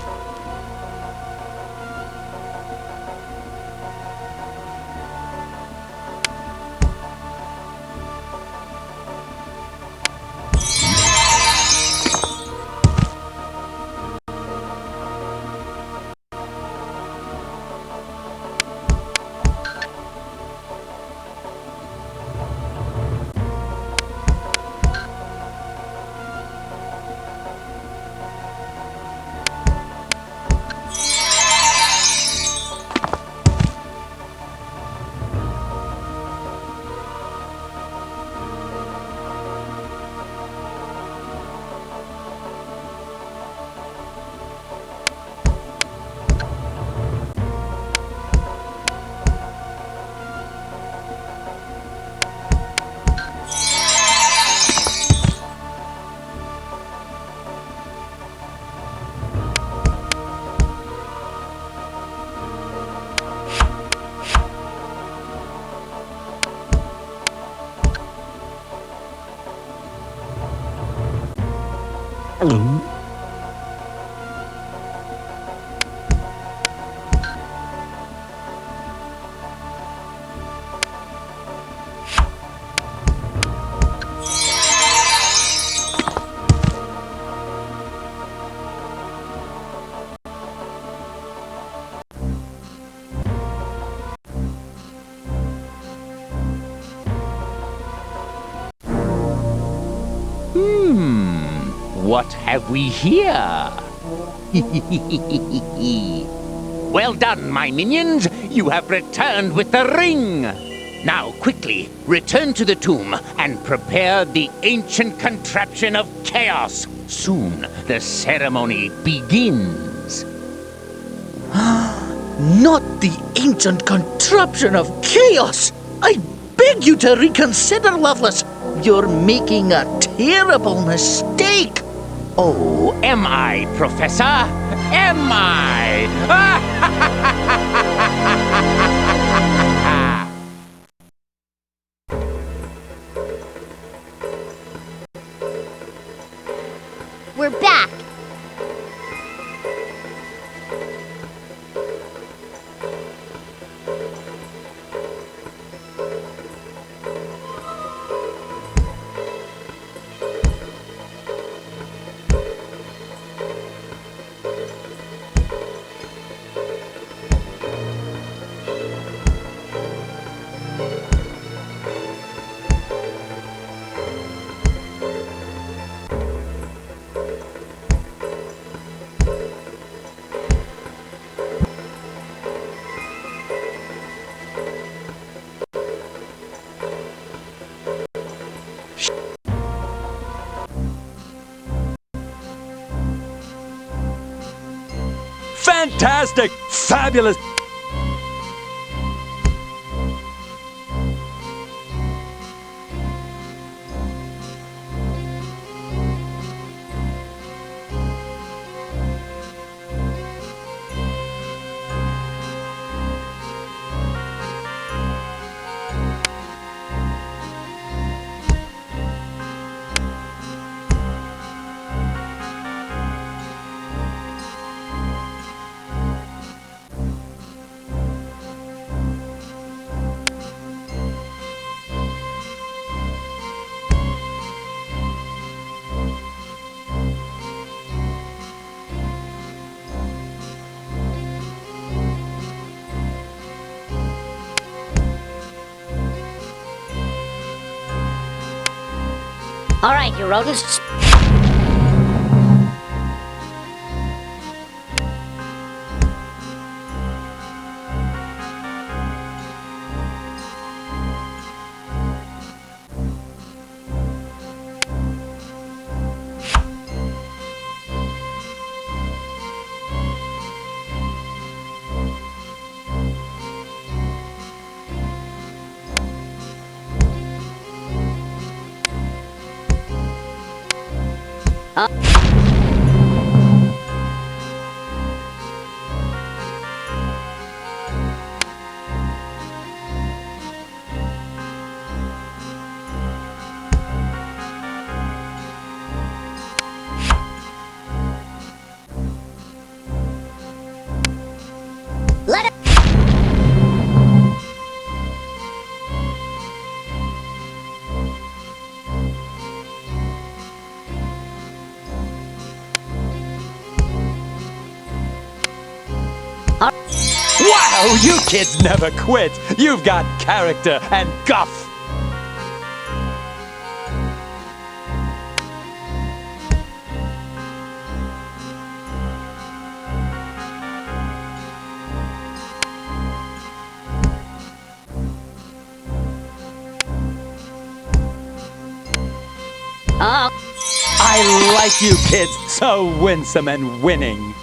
What have we here? Well done, my minions! You have returned with the ring! Now, quickly, return to the tomb and prepare the ancient contraption of chaos. Soon, the ceremony begins. Not the ancient contraption of chaos! I beg you to reconsider, Loveless. You're making a terrible mistake. Oh, am I, Professor? Am I? We're back. Fantastic! Fabulous! All right, you rodents. Wow, you kids never quit. You've got character and guff. I like you kids, so winsome and winning.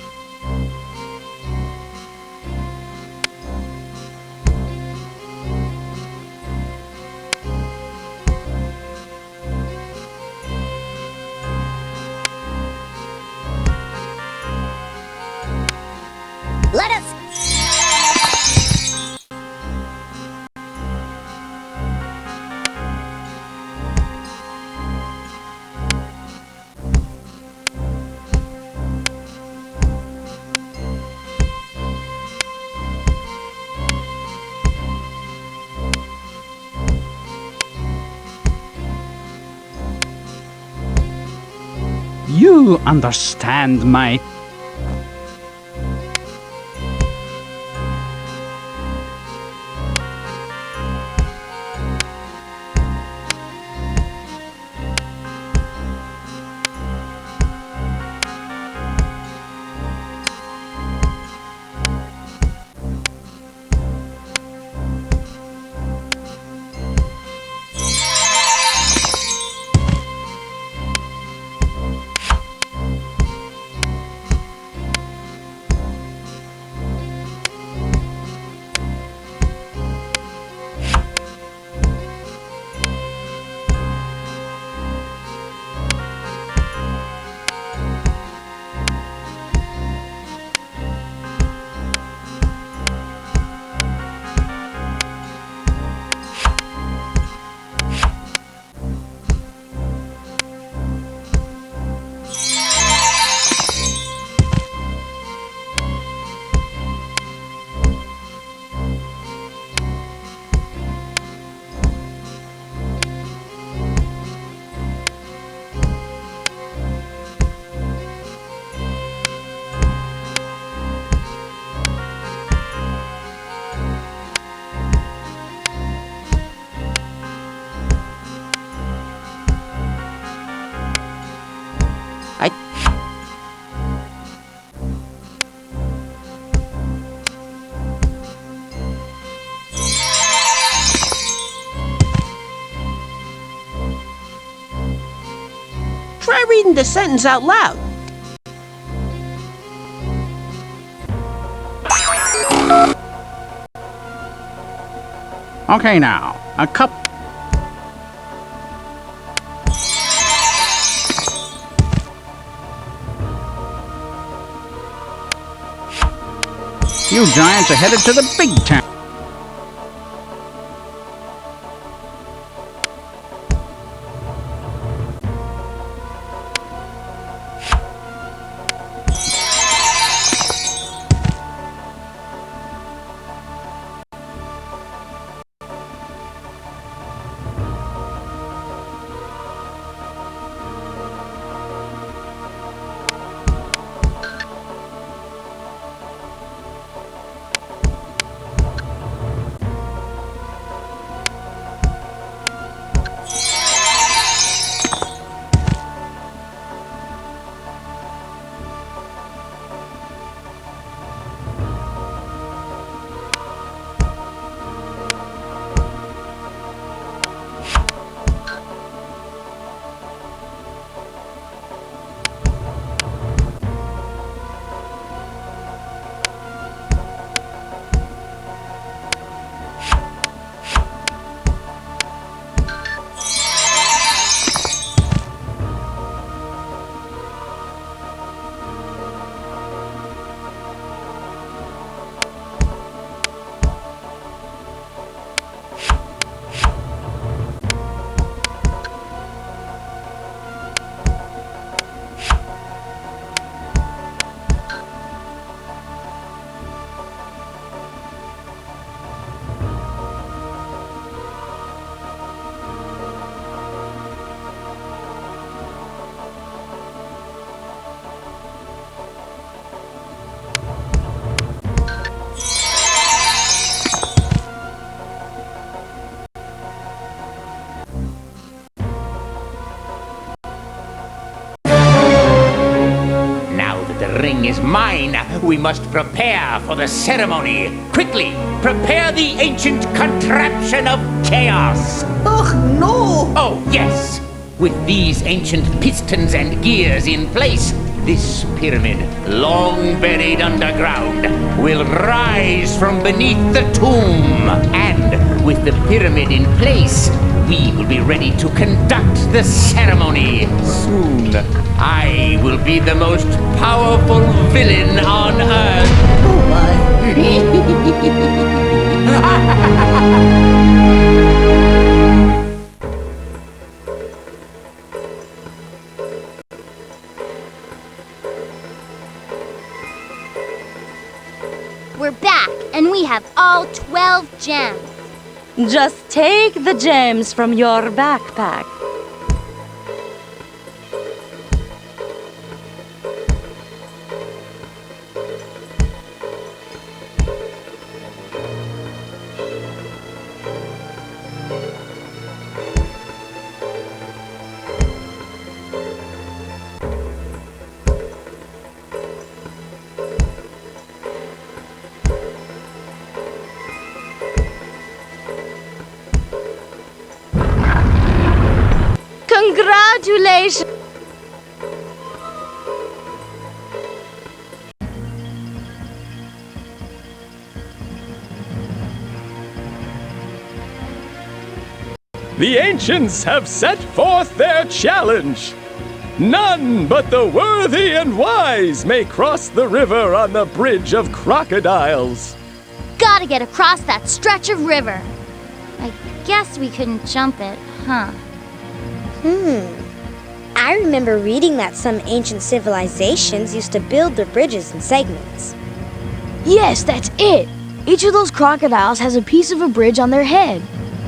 Let us... You understand my... Try reading the sentence out loud. Okay now, a cup... You giants are headed to the big town. mine. We must prepare for the ceremony. Quickly, prepare the ancient contraption of chaos. Oh, no! Oh, yes. With these ancient pistons and gears in place, this pyramid, long buried underground, will rise from beneath the tomb. And with the pyramid in place, we will be ready to conduct the ceremony. Soon, I will be the most powerful villain on Earth. Oh, my. We're back, and we have all 12 gems. Just take the gems from your backpack. Congratulations! The ancients have set forth their challenge. None but the worthy and wise may cross the river on the bridge of crocodiles. Gotta get across that stretch of river. I guess we couldn't jump it, huh? I remember reading that some ancient civilizations used to build their bridges in segments. Yes, that's it. Each of those crocodiles has a piece of a bridge on their head.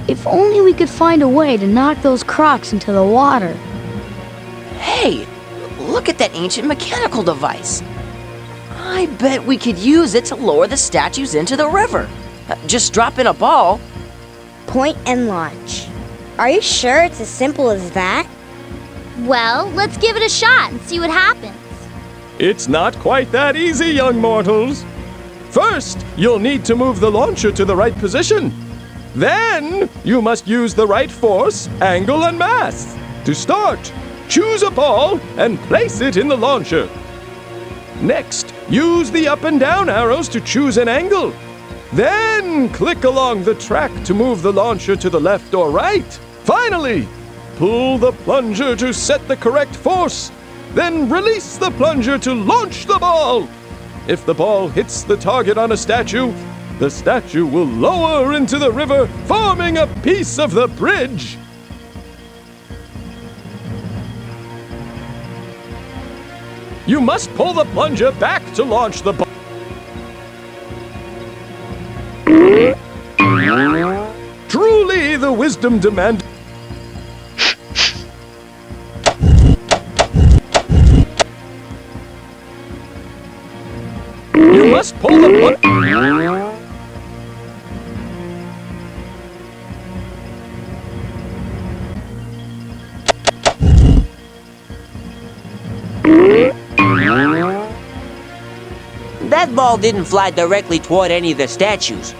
If only we could find a way to knock those crocs into the water. Hey, look at that ancient mechanical device. I bet we could use it to lower the statues into the river. Just drop in a ball. Point and launch. Are you sure it's as simple as that? Well, let's give it a shot and see what happens. It's not quite that easy, young mortals. First, you'll need to move the launcher to the right position. Then, you must use the right force, angle, and mass. To start, choose a ball and place it in the launcher. Next, use the up and down arrows to choose an angle. Then, click along the track to move the launcher to the left or right. Finally, pull the plunger to set the correct force. Then release the plunger to launch the ball. If the ball hits the target on a statue, the statue will lower into the river, forming a piece of the bridge. You must pull the plunger back to launch the ball. Truly, the wisdom demand. You must pull the plunger. That ball didn't fly directly toward any of the statues.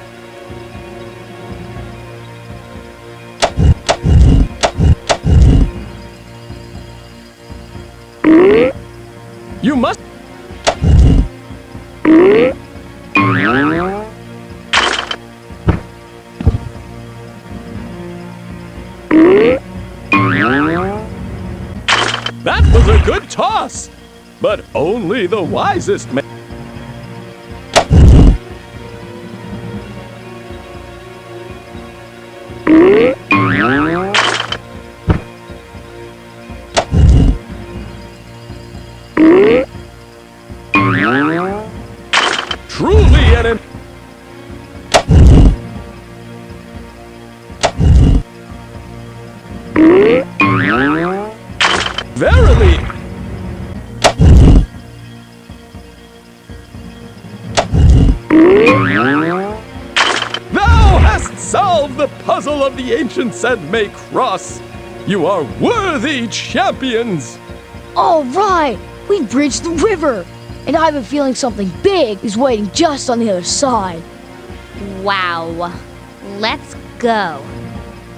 You must. That was a good toss, but only the wisest man. Truly an verily. Thou hast solved the puzzle of the ancients and may cross. You are worthy champions. All right, we bridged the river. And I have a feeling something big is waiting just on the other side. Wow. Let's go.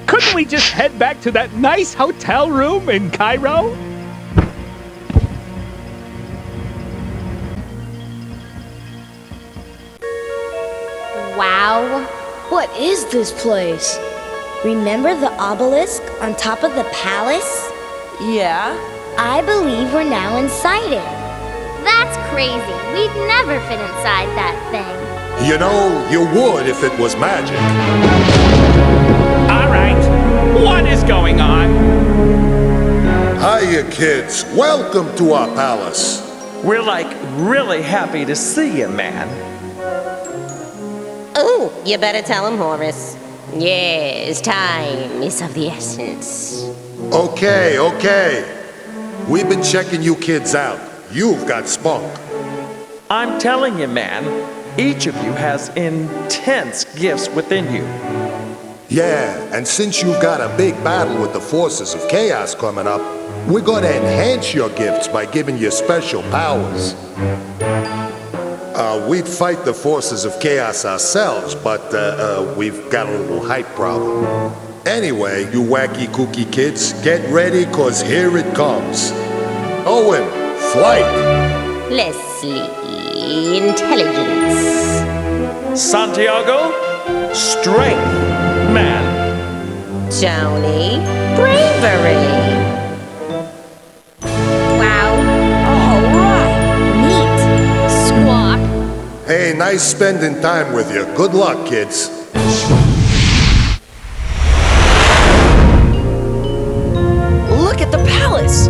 Couldn't we just head back to that nice hotel room in Cairo? Wow. What is this place? Remember the obelisk on top of the palace? Yeah? I believe we're now inside it. That's crazy. We'd never fit inside that thing. You know, you would if it was magic. All right. What is going on? Hiya, kids. Welcome to our palace. We're like really happy to see you, man. Oh, you better tell him, Horace. Yes, time is of the essence. Okay. We've been checking you kids out. You've got spunk. I'm telling you, man, each of you has intense gifts within you. Yeah, and since you've got a big battle with the forces of chaos coming up, we're gonna enhance your gifts by giving you special powers. We'd fight the forces of chaos ourselves, but we've got a little height problem. Anyway, you wacky kooky kids, get ready, cause here it comes. Owen, flight. Leslie, intelligence. Santiago, strength, man. Tony, bravery. Wow. All right. Neat. Squawk. Hey, nice spending time with you. Good luck, kids. Look at the palace!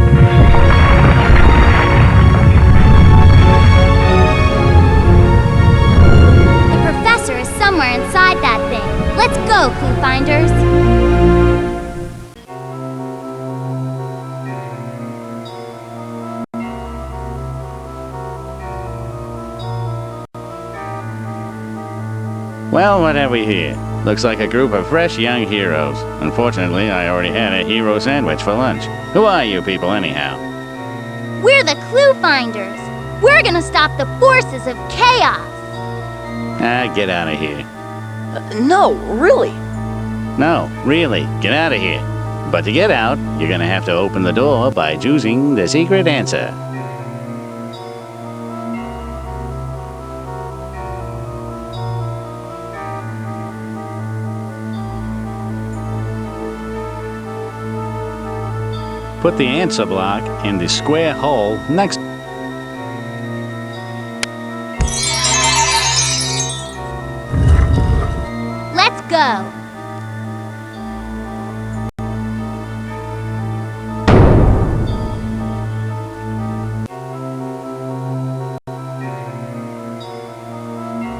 The professor is somewhere inside that thing. Let's go, ClueFinders. Well, what have we here? Looks like a group of fresh young heroes. Unfortunately, I already had a hero sandwich for lunch. Who are you people, anyhow? We're the ClueFinders. We're gonna stop the forces of chaos. Ah, get out of here. No, really. No, really, get out of here. But to get out, you're gonna have to open the door by choosing the secret answer. Put the answer block in the square hole next. Let's go.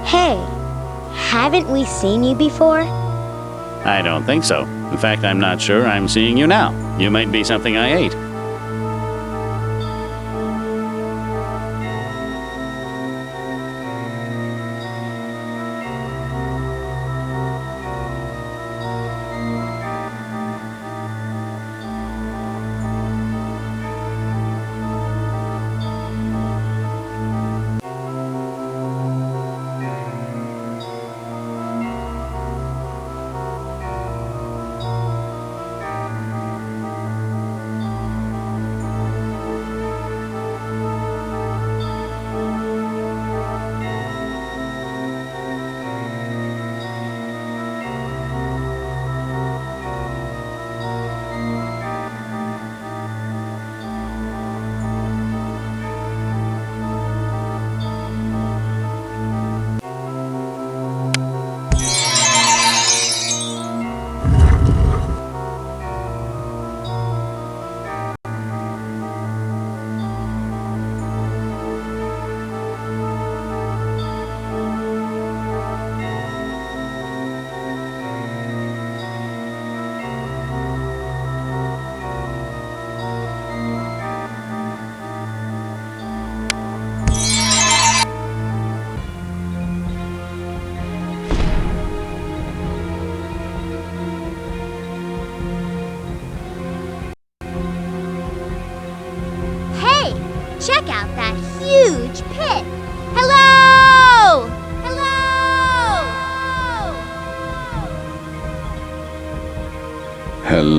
Hey, haven't we seen you before? I don't think so. In fact, I'm not sure I'm seeing you now. You might be something I ate.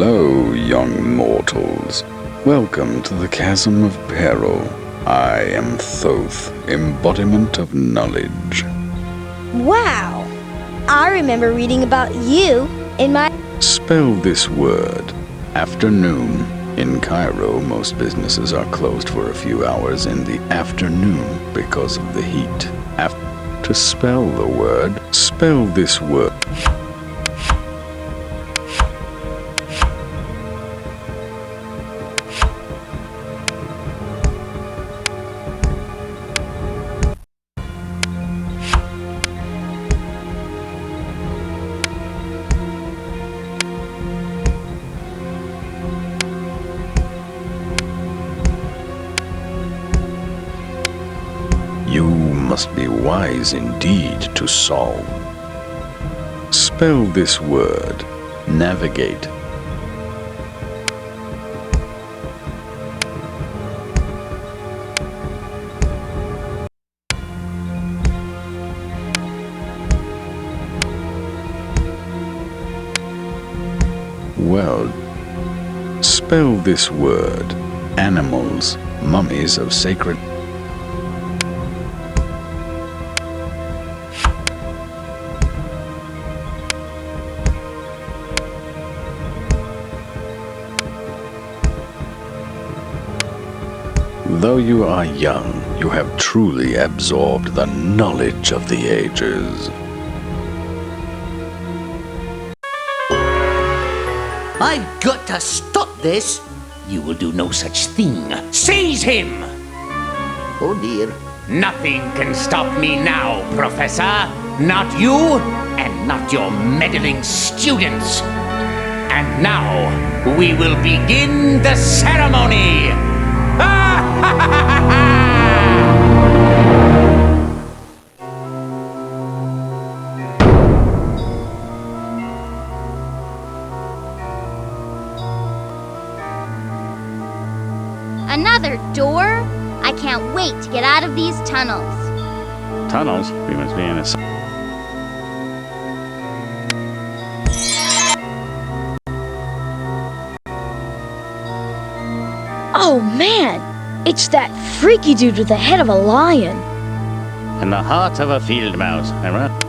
Hello, young mortals. Welcome to the Chasm of Peril. I am Thoth, embodiment of knowledge. Wow! I remember reading about you in my... Spell this word. Afternoon. In Cairo, most businesses are closed for a few hours in the afternoon because of the heat. To spell the word, spell this word. You must be wise indeed to solve. Spell this word. Navigate. Well, spell this word. Animals, mummies of sacred... Though you are young, you have truly absorbed the knowledge of the ages. I've got to stop this. You will do no such thing. Seize him! Oh dear. Nothing can stop me now, Professor. Not you, and not your meddling students. And now, we will begin the ceremony! Another door? I can't wait to get out of these tunnels. Tunnels? We must be in a... Oh man! It's that freaky dude with the head of a lion. And the heart of a field mouse, am I right?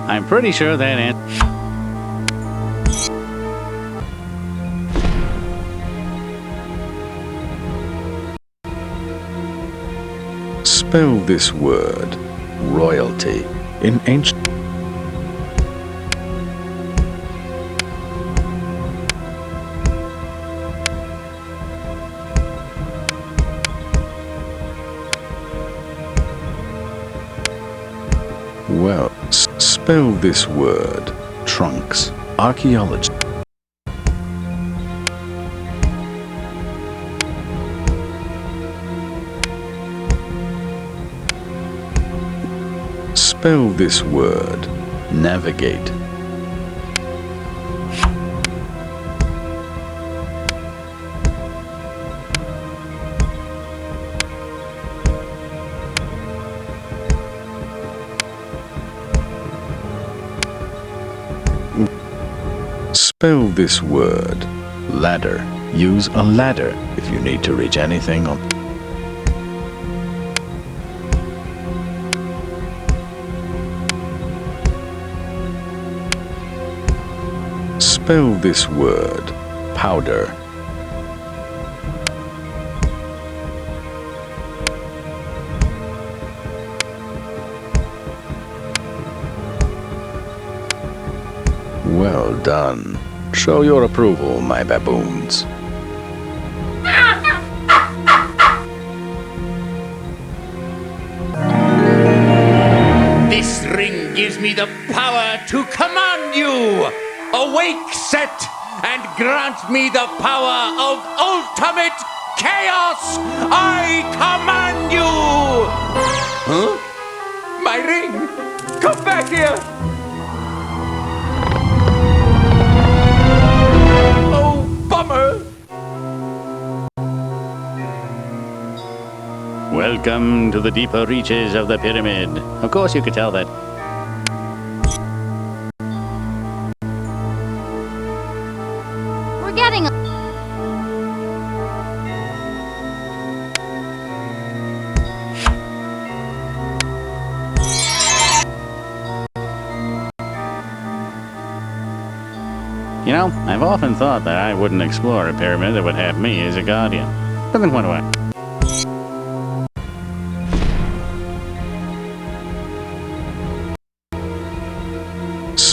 I'm pretty sure that Spell this word. Royalty. In ancient... Well, spell this word. Trunks. Archaeology. Spell this word. Navigate. Spell this word. Ladder. Use a ladder if you need to reach anything on... Spell this word. Powder. Well done. Show your approval, my baboons. This ring gives me the power to command you! Awake, Set, and grant me the power of ultimate chaos! I command you! Huh? My ring! Come back here! Welcome to the deeper reaches of the pyramid. Of course you could tell that. We're getting a... You know, I've often thought that I wouldn't explore a pyramid that would have me as a guardian. But then what do I?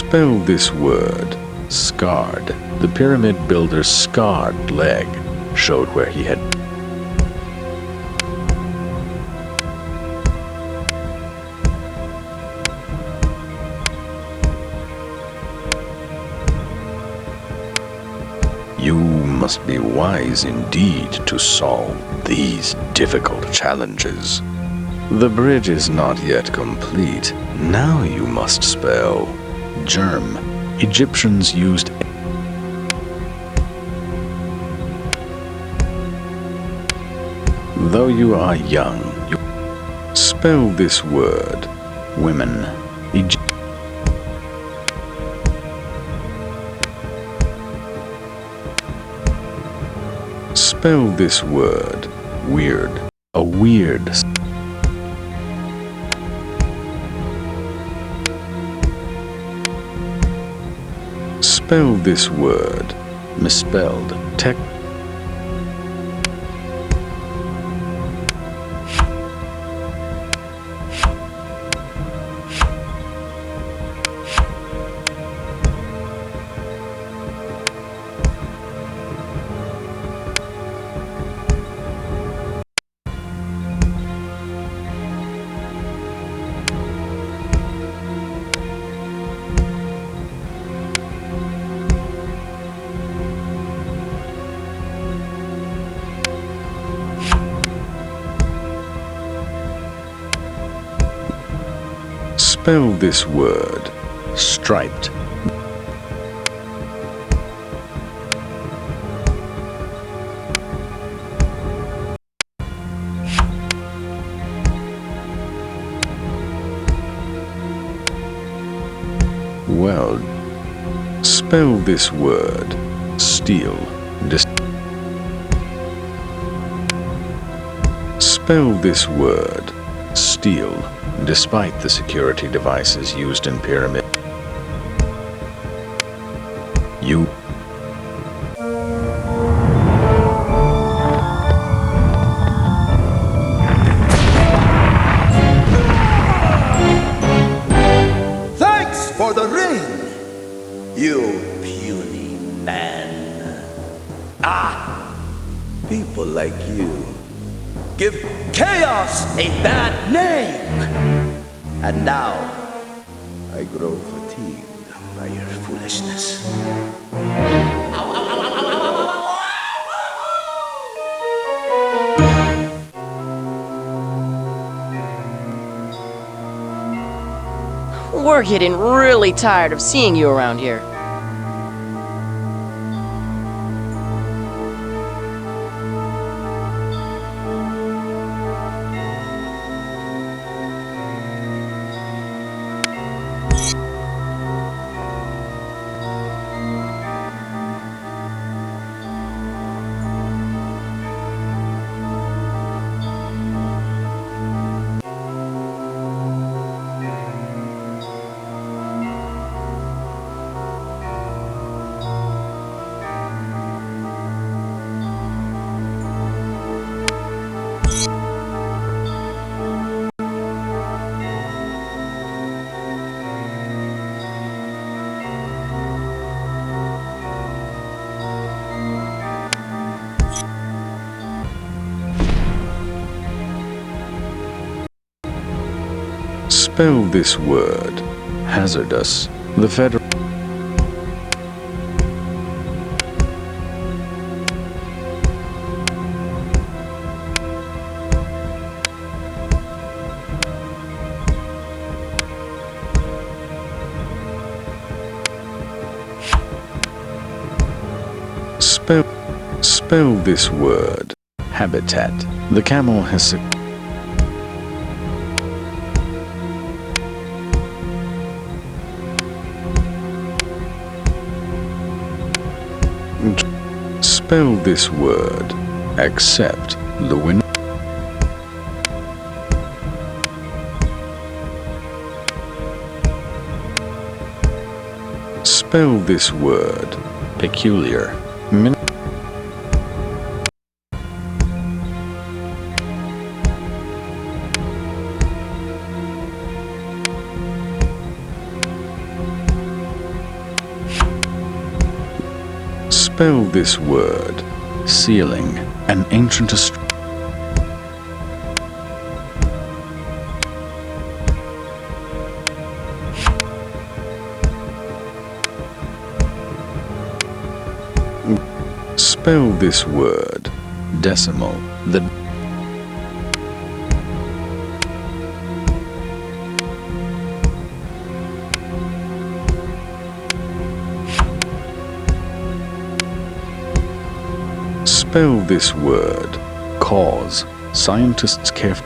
Spell this word, scarred. The pyramid builder's scarred leg showed where he had... You must be wise indeed to solve these difficult challenges. The bridge is not yet complete. Now you must spell germ. Egyptians used... Though you are young, you spell this word, women. Spell this word, weird. A weird. Spell this word, misspelled. Tech. Spell this word, striped. Well, spell this word, steel. Spell this word, steel. Despite the security devices used in pyramid, you Thanks for the ring, you puny man. People like you give chaos a bad name. And now, I grow fatigued by your foolishness. We're getting really tired of seeing you around here. spell this word, hazardous. The federal... Spell this word, habitat. The camel has... Spell this word, except the win. Spell this word, peculiar. Spell this word, ceiling, an ancient Spell this word, decimal, the Spell this word, cause, scientists care.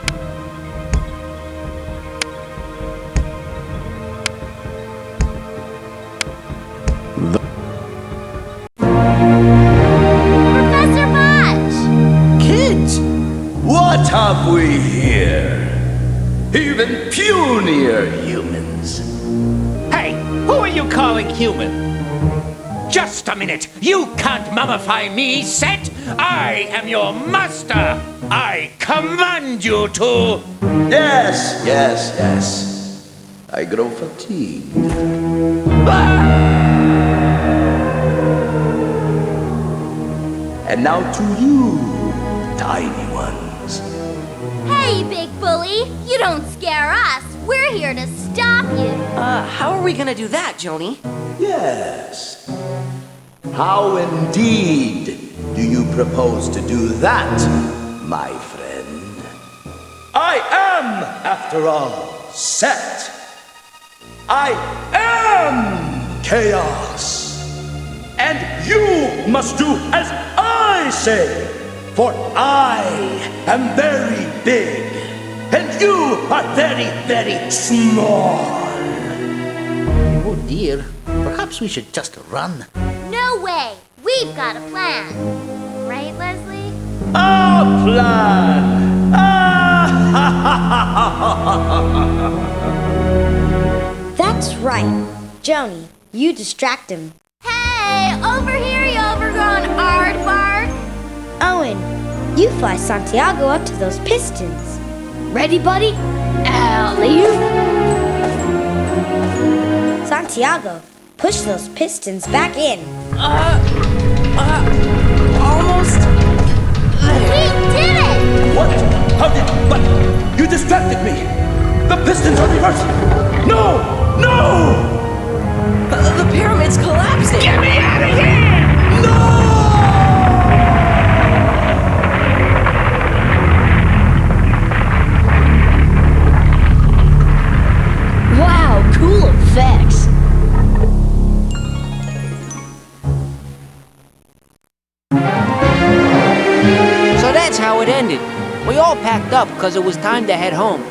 Professor Fudge! Kids, what have we here? Even punier humans. Hey, who are you calling human? Just a minute! You can't mummify me, Set! I am your master! I command you to... Yes, yes, yes. I grow fatigued. And now to you, tiny ones. Hey, big bully! You don't scare us! We're here to stop you! How are we gonna do that, Joni? Yes. How indeed do you propose to do that, my friend? I am, after all, Set. I am chaos. And you must do as I say, for I am very big, and you are very, very small. Oh dear, perhaps we should just run. No way! We've got a plan! Right, Leslie? A plan! That's right. Joni, you distract him. Hey! Over here, you overgrown aardvark! Owen, you fly Santiago up to those pistons. Ready, buddy? Alley-oop. Santiago, push those pistons back in. Almost. We did it! What? How did... But you distracted me! The pistons are reversing! No! No! The pyramid's collapsing! Get me out of here! Wow, cool effects. So that's how it ended. We all packed up because it was time to head home.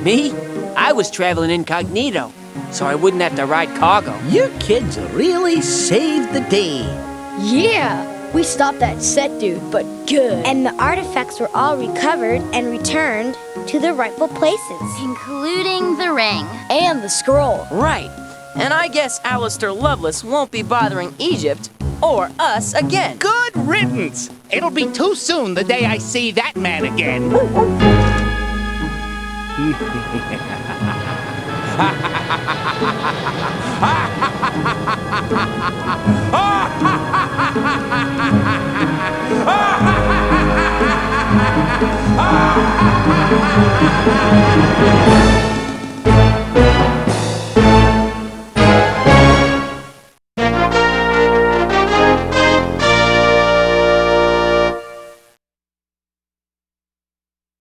Me? I was traveling incognito, so I wouldn't have to ride cargo. You kids really saved the day. Yeah, we stopped that Set dude, but good. And the artifacts were all recovered and returned to their rightful places. Including the ring. And the scroll. Right. And I guess Alistair Lovelace won't be bothering Egypt or us again. Good riddance! It'll be too soon the day I see that man again.